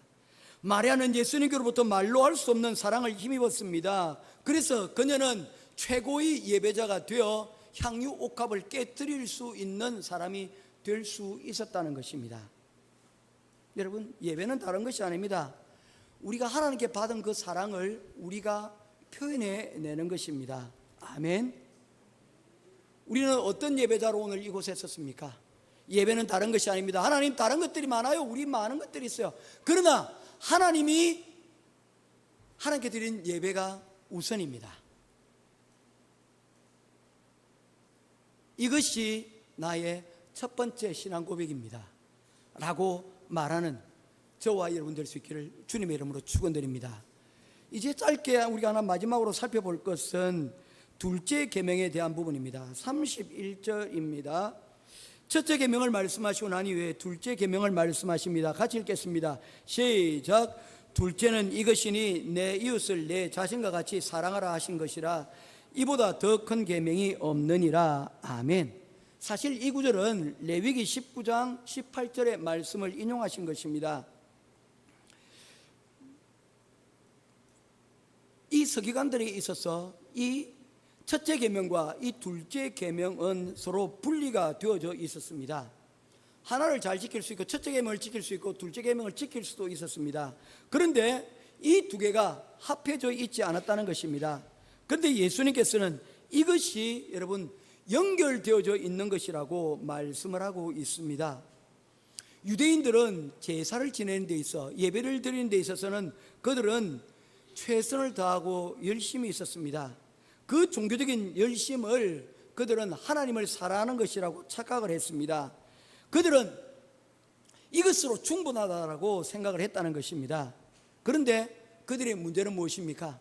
마리아는 예수님께로부터 말로 할 수 없는 사랑을 힘입었습니다. 그래서 그녀는 최고의 예배자가 되어 향유 옥합을 깨뜨릴 수 있는 사람이 될 수 있었다는 것입니다. 여러분, 예배는 다른 것이 아닙니다. 우리가 하나님께 받은 그 사랑을 우리가 표현해내는 것입니다. 아멘. 우리는 어떤 예배자로 오늘 이곳에 섰습니까? 예배는 다른 것이 아닙니다. 하나님 다른 것들이 많아요. 우리 많은 것들이 있어요. 그러나 하나님께 드린 예배가 우선입니다. 이것이 나의 첫 번째 신앙 고백입니다 라고 말하는 저와 여러분 될 수 있기를 주님의 이름으로 축원드립니다. 이제 짧게 우리가 하나 마지막으로 살펴볼 것은 둘째 계명에 대한 부분입니다. 31절입니다. 첫째 계명을 말씀하시고 난 이후에 둘째 계명을 말씀하십니다. 같이 읽겠습니다. 시작. 둘째는 이것이니 내 이웃을 내 자신과 같이 사랑하라 하신 것이라. 이보다 더 큰 계명이 없느니라. 아멘. 사실 이 구절은 레위기 19장 18절의 말씀을 인용하신 것입니다. 이 서기관들에 있어서 이 첫째 계명과 이 둘째 계명은 서로 분리가 되어져 있었습니다. 하나를 잘 지킬 수 있고 첫째 계명을 지킬 수 있고 둘째 계명을 지킬 수도 있었습니다. 그런데 이 두 개가 합해져 있지 않았다는 것입니다. 그런데 예수님께서는 이것이 여러분 연결되어져 있는 것이라고 말씀을 하고 있습니다. 유대인들은 제사를 지내는 데 있어 예배를 드리는 데 있어서는 그들은 최선을 다하고 열심히 있었습니다. 그 종교적인 열심을 그들은 하나님을 사랑하는 것이라고 착각을 했습니다. 그들은 이것으로 충분하다고 생각을 했다는 것입니다. 그런데 그들의 문제는 무엇입니까?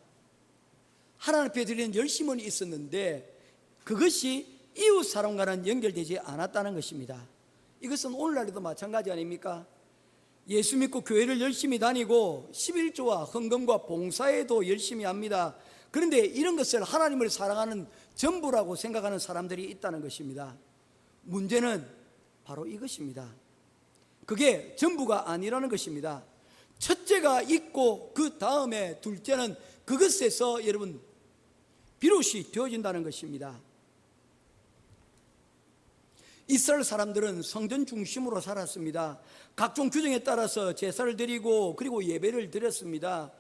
하나님 앞에 드리는 열심은 있었는데 그것이 이웃 사랑과는 연결되지 않았다는 것입니다. 이것은 오늘날에도 마찬가지 아닙니까? 예수 믿고 교회를 열심히 다니고 11조와 헌금과 봉사에도 열심히 합니다. 그런데 이런 것을 하나님을 사랑하는 전부라고 생각하는 사람들이 있다는 것입니다. 문제는 바로 이것입니다. 그게 전부가 아니라는 것입니다. 첫째가 있고 그 다음에 둘째는 그것에서 여러분 비롯이 되어진다는 것입니다. 이스라엘 사람들은 성전 중심으로 살았습니다. 각종 규정에 따라서 제사를 드리고 그리고 예배를 드렸습니다.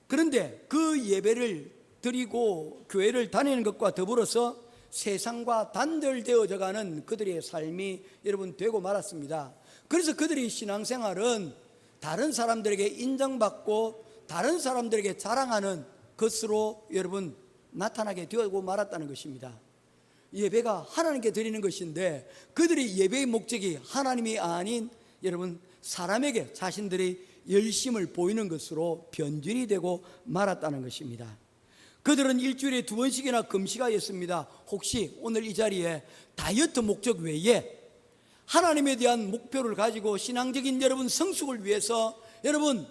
그런데 그 예배를 드리고 교회를 다니는 것과 더불어서 세상과 단절되어져 가는 그들의 삶이 여러분 되고 말았습니다. 그래서 그들의 신앙생활은 다른 사람들에게 인정받고 다른 사람들에게 자랑하는 것으로 여러분 나타나게 되고 말았다는 것입니다. 예배가 하나님께 드리는 것인데 그들의 예배의 목적이 하나님이 아닌 여러분 사람에게 자신들의 열심을 보이는 것으로 변질이 되고 말았다는 것입니다. 그들은 일주일에 2번씩이나 금식하였습니다. 혹시 오늘 이 자리에 다이어트 목적 외에 하나님에 대한 목표를 가지고 신앙적인 여러분 성숙을 위해서 여러분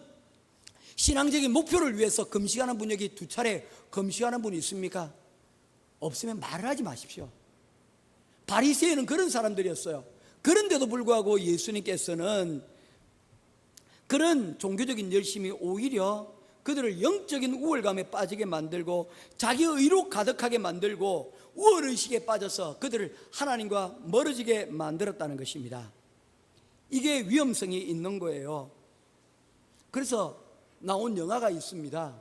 신앙적인 목표를 위해서 금식하는 분 여기 2차례 금식하는 분이 있습니까? 없으면 말을 하지 마십시오. 바리새인은 그런 사람들이었어요. 그런데도 불구하고 예수님께서는 그런 종교적인 열심이 오히려 그들을 영적인 우월감에 빠지게 만들고 자기 의로 가득하게 만들고 우월의식에 빠져서 그들을 하나님과 멀어지게 만들었다는 것입니다. 이게 위험성이 있는 거예요. 그래서 나온 영화가 있습니다.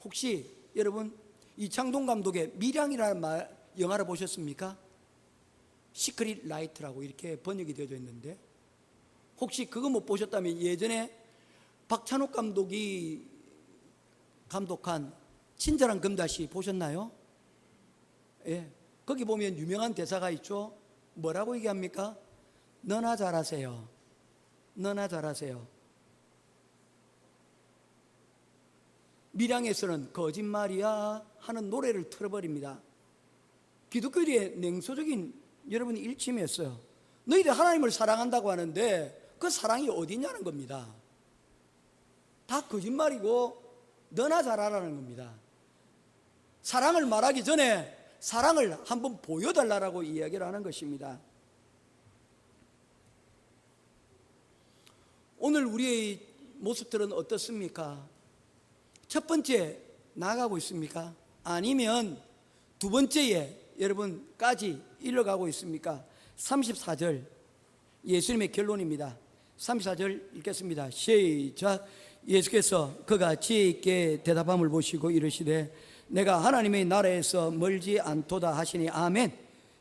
혹시 여러분 이창동 감독의 밀양이라는 영화를 보셨습니까? 시크릿 라이트라고 이렇게 번역이 되어져 있는데 혹시 그거 못 보셨다면 예전에 박찬욱 감독이 감독한 친절한 금다시 보셨나요? 예, 거기 보면 유명한 대사가 있죠. 뭐라고 얘기합니까? 너나 잘하세요. 너나 잘하세요. 밀양에서는 거짓말이야 하는 노래를 틀어버립니다. 기독교의 냉소적인 여러분이 일침했어요. 너희들 하나님을 사랑한다고 하는데 그 사랑이 어디냐는 겁니다. 다 거짓말이고 너나 잘하라는 겁니다. 사랑을 말하기 전에 사랑을 한번 보여달라고 이야기를 하는 것입니다. 오늘 우리의 모습들은 어떻습니까? 첫 번째 나아가고 있습니까? 아니면 두 번째에 여러분까지 이뤄가고 있습니까? 34절 예수님의 결론입니다. 34절 읽겠습니다. 시작. 예수께서 그가 지혜 있게 대답함을 보시고 이르시되 내가 하나님의 나라에서 멀지 않도다 하시니 아멘.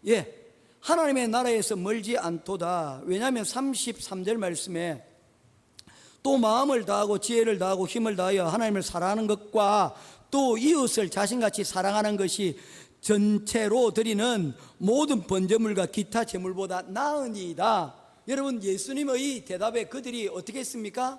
예, 하나님의 나라에서 멀지 않도다. 왜냐하면 33절 말씀에 또 마음을 다하고 지혜를 다하고 힘을 다하여 하나님을 사랑하는 것과 또 이웃을 자신같이 사랑하는 것이 전체로 드리는 모든 번제물과 기타 제물보다 나으니이다. 여러분, 예수님의 대답에 그들이 어떻게 했습니까?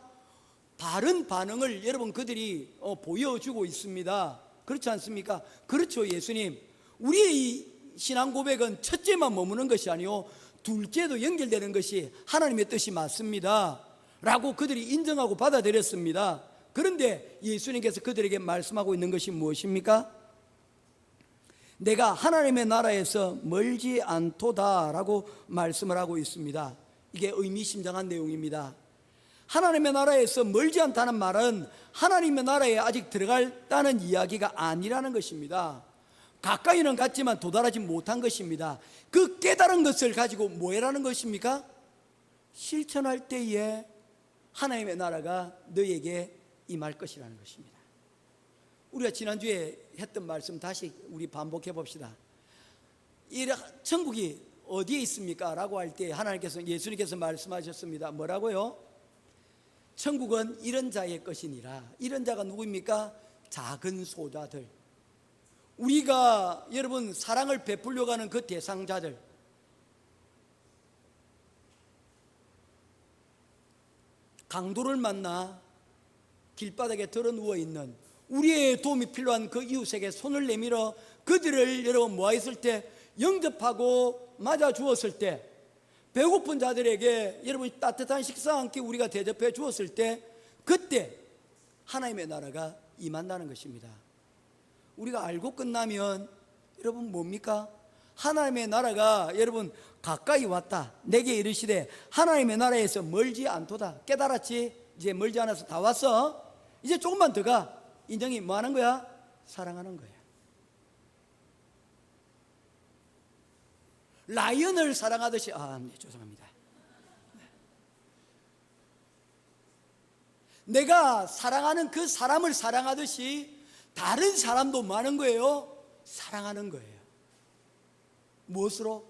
바른 반응을 여러분 그들이 보여주고 있습니다. 그렇지 않습니까? 그렇죠. 예수님, 우리의 이 신앙 고백은 첫째만 머무는 것이 아니요 둘째도 연결되는 것이 하나님의 뜻이 맞습니다 라고 그들이 인정하고 받아들였습니다. 그런데 예수님께서 그들에게 말씀하고 있는 것이 무엇입니까? 내가 하나님의 나라에서 멀지 않도다 라고 말씀을 하고 있습니다. 이게 의미심장한 내용입니다. 하나님의 나라에서 멀지 않다는 말은 하나님의 나라에 아직 들어갔다는 이야기가 아니라는 것입니다. 가까이는 갔지만 도달하지 못한 것입니다. 그 깨달은 것을 가지고 뭐 해라는 것입니까? 실천할 때에 하나님의 나라가 너에게 임할 것이라는 것입니다. 우리가 지난주에 했던 말씀 다시 우리 반복해 봅시다. 천국이 어디에 있습니까? 라고 할 때 하나님께서, 예수님께서 말씀하셨습니다. 뭐라고요? 천국은 이런 자의 것이니라. 이런 자가 누구입니까? 작은 소자들, 우리가 여러분 사랑을 베풀려고 하는 그 대상자들, 강도를 만나 길바닥에 들어 누워있는 우리의 도움이 필요한 그 이웃에게 손을 내밀어 그들을 여러분 모아있을 때, 영접하고 맞아 주었을 때, 배고픈 자들에게 여러분 따뜻한 식사와 함께 우리가 대접해 주었을 때, 그때 하나님의 나라가 임한다는 것입니다. 우리가 알고 끝나면 여러분 뭡니까? 하나님의 나라가 여러분 가까이 왔다, 내게 이르시되 하나님의 나라에서 멀지 않도다. 깨달았지? 이제 멀지 않아서 다 왔어. 이제 조금만 더 가. 인정이 뭐 하는 거야? 사랑하는 거야. 라이언을 사랑하듯이, 네, 죄송합니다. 내가 사랑하는 그 사람을 사랑하듯이 다른 사람도 뭐 하는 거예요? 사랑하는 거예요. 무엇으로?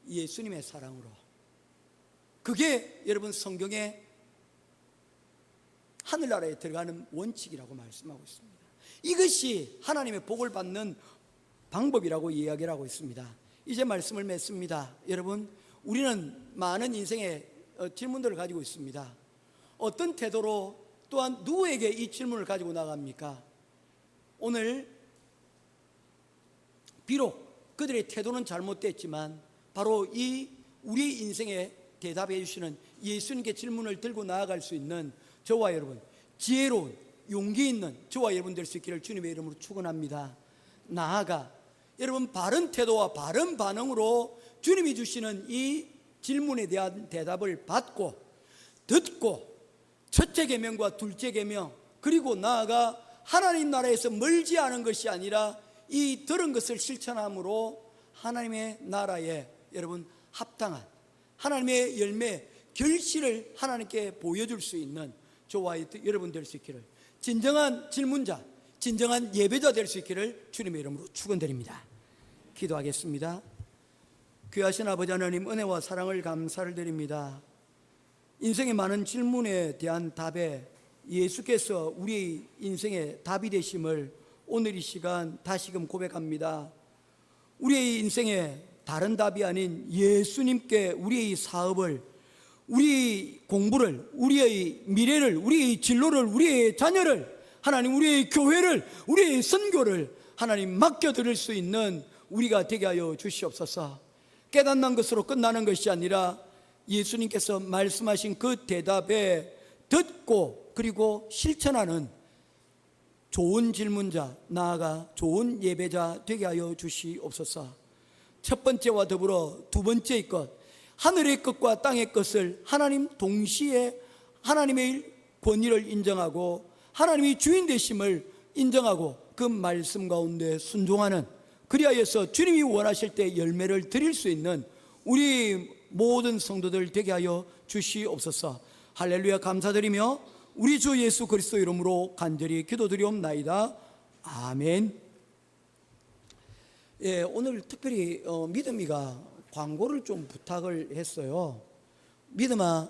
예수님의 사랑으로. 그게 여러분 성경에 하늘나라에 들어가는 원칙이라고 말씀하고 있습니다. 이것이 하나님의 복을 받는 방법이라고 이야기를 하고 있습니다. 이제 말씀을 맺습니다. 여러분, 우리는 많은 인생의 질문들을 가지고 있습니다. 어떤 태도로, 또한 누구에게 이 질문을 가지고 나갑니까? 오늘 비록 그들의 태도는 잘못됐지만 바로 이 우리 인생에 대답해 주시는 예수님께 질문을 들고 나아갈 수 있는 저와 여러분, 지혜로운 용기 있는 저와 여러분 될 수 있기를 주님의 이름으로 축원합니다. 나아가 여러분 바른 태도와 바른 반응으로 주님이 주시는 이 질문에 대한 대답을 받고 듣고, 첫째 계명과 둘째 계명, 그리고 나아가 하나님 나라에서 멀지 않은 것이 아니라 이 들은 것을 실천함으로 하나님의 나라에 여러분 합당한 하나님의 열매, 결실을 하나님께 보여줄 수 있는 저와 여러분 될 수 있기를, 진정한 질문자, 진정한 예배자 될 수 있기를 주님의 이름으로 축원드립니다. 기도하겠습니다. 귀하신 아버지 하나님, 은혜와 사랑을 감사를 드립니다. 인생의 많은 질문에 대한 답에 예수께서 우리 인생의 답이 되심을 오늘 이 시간 다시금 고백합니다. 우리의 인생에 다른 답이 아닌 예수님께 우리의 사업을, 우리 공부를, 우리의 미래를, 우리의 진로를, 우리의 자녀를, 하나님 우리의 교회를, 우리의 선교를 하나님 맡겨드릴 수 있는 우리가 되게 하여 주시옵소서. 깨닫는 것으로 끝나는 것이 아니라 예수님께서 말씀하신 그 대답에 듣고 그리고 실천하는 좋은 질문자, 나아가 좋은 예배자 되게 하여 주시옵소서. 첫 번째와 더불어 두 번째의 것, 하늘의 것과 땅의 것을 하나님 동시에 하나님의 권위를 인정하고 하나님이 주인 되심을 인정하고 그 말씀 가운데 순종하는, 그리하여서 주님이 원하실 때 열매를 드릴 수 있는 우리 모든 성도들 되게 하여 주시옵소서. 할렐루야. 감사드리며 우리 주 예수 그리스도 이름으로 간절히 기도드리옵나이다. 아멘. 예, 오늘 특별히 믿음이가 광고를 좀 부탁을 했어요. 믿음아,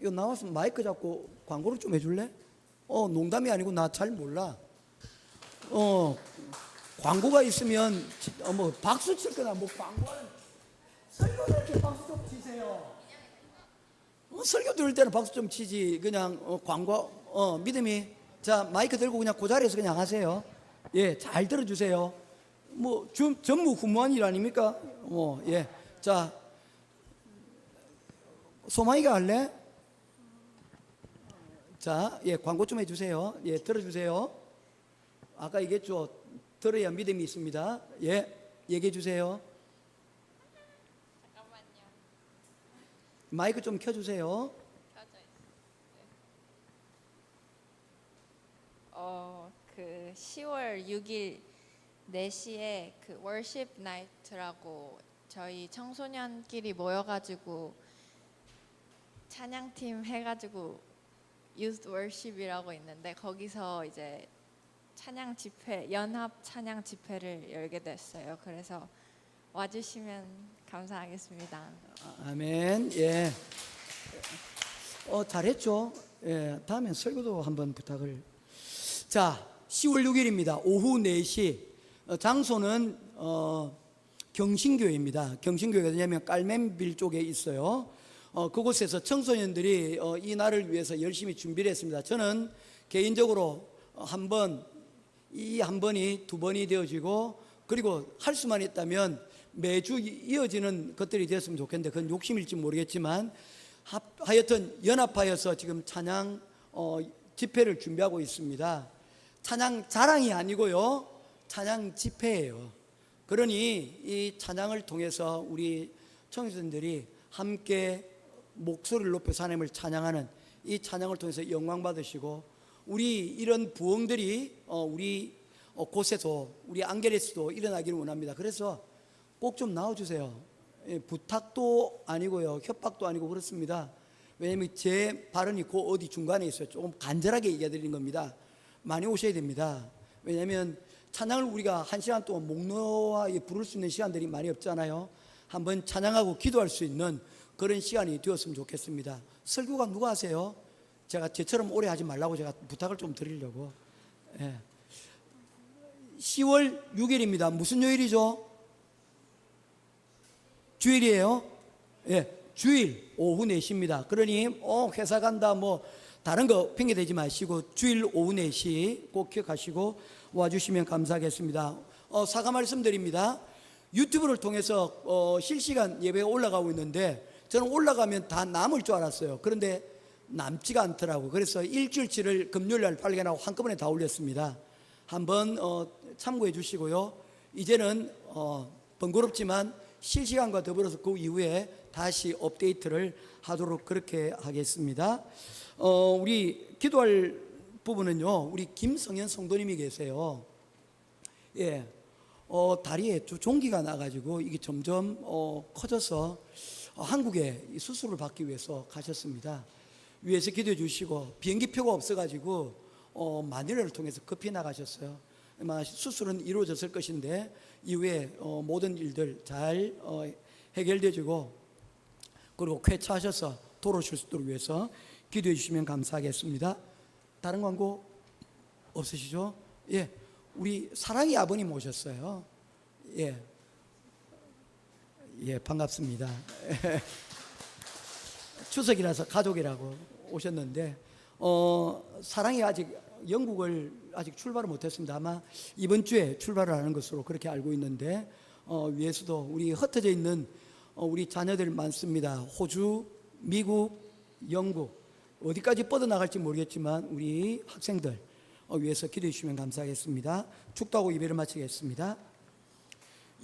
이거 나와서 마이크 잡고 광고를 좀 해줄래? 농담이 아니고 나 잘 몰라. 광고가 있으면 뭐 박수 칠 거나 뭐 광고하는 설교들 박수 좀 치세요. 설교 들을 때는 박수 좀 치지. 그냥 광고 믿음이 자 마이크 들고 그냥 그 자리에서 그냥 하세요. 예, 잘 들어주세요. 뭐 전무후무한 일 아닙니까? 예, 자 소마이가 할래? 자, 예, 광고 좀 해주세요. 예, 들어주세요. 아까 얘기했죠. 들어야 믿음이 있습니다. 예, 얘기해 주세요. 잠깐만요. 마이크 좀 켜주세요. 켜져 있어요. 그 10월 6일 4시에 그 월십 나이트라고 저희 청소년끼리 모여가지고 찬양팀 해가지고 Youth Worship이라고 있는데 거기서 이제 찬양 집회, 연합 찬양 집회를 열게 됐어요. 그래서 와주시면 감사하겠습니다. 아멘. 예. 잘했죠. 예, 다음엔 설교도 한번 부탁을. 자, 10월 6일입니다. 오후 4시. 장소는 경신교회입니다. 경신교회가 왜냐하면 깔맨빌 쪽에 있어요. 그곳에서 청소년들이 이 날을 위해서 열심히 준비를 했습니다. 저는 개인적으로 한 번이 두 번이 되어지고 그리고 할 수만 있다면 매주 이어지는 것들이 되었으면 좋겠는데 그건 욕심일지 모르겠지만 하여튼 연합하여서 지금 찬양 집회를 준비하고 있습니다. 찬양 자랑이 아니고요, 찬양 집회예요. 그러니 이 찬양을 통해서 우리 청소년들이 함께 목소리를 높여서 하나님을 찬양하는 이 찬양을 통해서 영광 받으시고 우리 이런 부흥들이 우리 곳에도 우리 안게레스도 일어나기를 원합니다. 그래서 꼭 좀 나와주세요. 부탁도 아니고요, 협박도 아니고 그렇습니다. 왜냐하면 제 발언이 그 어디 중간에 있어요. 조금 간절하게 얘기해드리는 겁니다. 많이 오셔야 됩니다. 왜냐하면 찬양을 우리가 1시간 동안 목 놓아 부를 수 있는 시간들이 많이 없잖아요. 한번 찬양하고 기도할 수 있는 그런 시간이 되었으면 좋겠습니다. 설교가 누가 하세요? 제가 제처럼 오래 하지 말라고 제가 부탁을 좀 드리려고. 예. 10월 6일입니다. 무슨 요일이죠? 주일이에요? 예, 주일 오후 4시입니다. 그러니 회사 간다 뭐 다른 거 핑계 대지 마시고 주일 오후 4시 꼭 기억하시고 와주시면 감사하겠습니다. 사과 말씀드립니다. 유튜브를 통해서 실시간 예배가 올라가고 있는데 저는 올라가면 다 남을 줄 알았어요. 그런데 남지가 않더라고요. 그래서 일주일치를 금요일날 발견하고 한꺼번에 다 올렸습니다. 한번 참고해 주시고요. 이제는 번거롭지만 실시간과 더불어서 그 이후에 다시 업데이트를 하도록 그렇게 하겠습니다. 우리 기도할 부분은요, 우리 김성현 성도님이 계세요. 예, 다리에 종기가 나가지고 이게 점점 커져서 한국에 수술을 받기 위해서 가셨습니다. 위에서 기도해 주시고 비행기표가 없어가지고 마닐라를 통해서 급히 나가셨어요. 아마 수술은 이루어졌을 것인데 이후에 모든 일들 잘 해결되지고 그리고 쾌차하셔서 돌아오실 수 있도록 위해서 기도해 주시면 감사하겠습니다. 다른 광고 없으시죠? 예, 우리 사랑의 아버님 오셨어요. 예, 예, 반갑습니다. 추석이라서 가족이라고 오셨는데 사랑이 아직 영국을 아직 출발을 못했습니다. 아마 이번 주에 출발을 하는 것으로 그렇게 알고 있는데 위에서도 우리 흩어져 있는 우리 자녀들 많습니다. 호주, 미국, 영국 어디까지 뻗어나갈지 모르겠지만 우리 학생들 위해서 기도해 주시면 감사하겠습니다. 축도하고 예배를 마치겠습니다.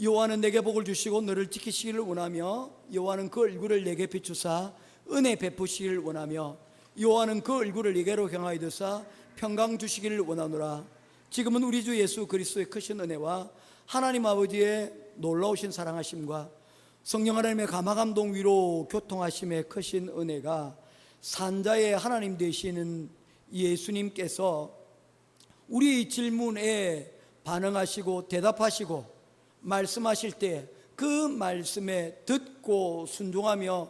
여호와는 내게 복을 주시고 너를 지키시기를 원하며 여호와는 그 얼굴을 내게 비추사 은혜 베푸시기를 원하며 여호와는 그 얼굴을 내게로 향하여 드사 평강 주시기를 원하노라. 지금은 우리 주 예수 그리스도의 크신 은혜와 하나님 아버지의 놀라우신 사랑하심과 성령 하나님의 감화감동 위로 교통하심의 크신 은혜가 산자의 하나님 되시는 예수님께서 우리 질문에 반응하시고 대답하시고 말씀하실 때 그 말씀에 듣고 순종하며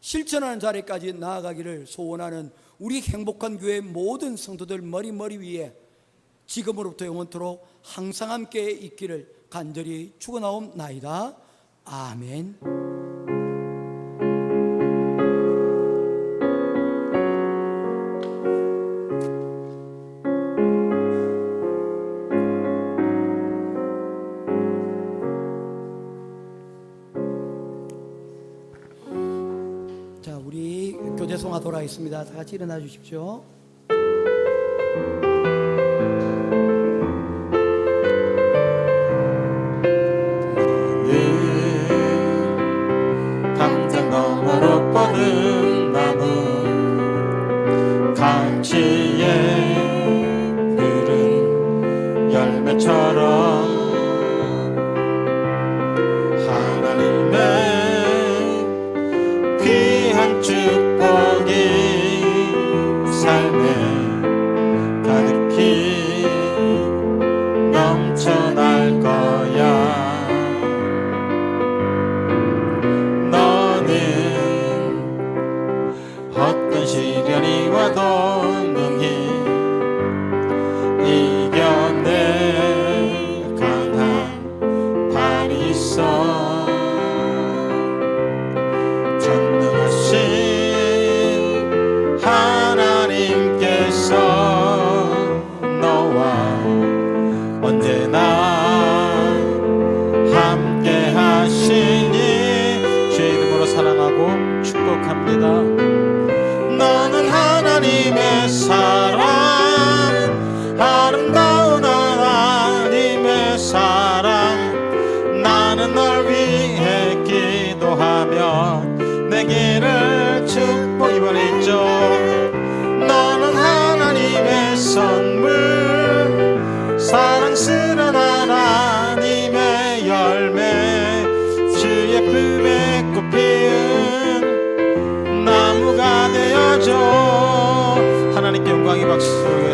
실천하는 자리까지 나아가기를 소원하는 우리 행복한 교회 모든 성도들 머리 위에 지금으로부터 영원토록 항상 함께 있기를 간절히 축원하옵나이다. 아멘. 자, 우리 교제송하도록 하겠습니다. 다 같이 일어나 주십시오. 당장 너머로 뻗은 나무 갈치에 그른 열매처럼 하나님의 귀한 축복이 삶에 가득히 넘쳐날 거야. 어떤 시련이 와도 능히 이겨낼 강한 발이 있어. 전능하신 하나님께서 너와 언제나 함께 하시니 주의 이름으로 사랑하고 축복합니다. 너는 하나님의 사랑, 아름다운 하나님의 사랑. 나는 널 위해 기도하며 내 길을 축복. 이번에 있죠. 너는 하나님의 선물, 사랑스러운 하나님의 열매, 주의 품에 꽃 피운 나무가 되어줘. 하나님께 영광의 박수.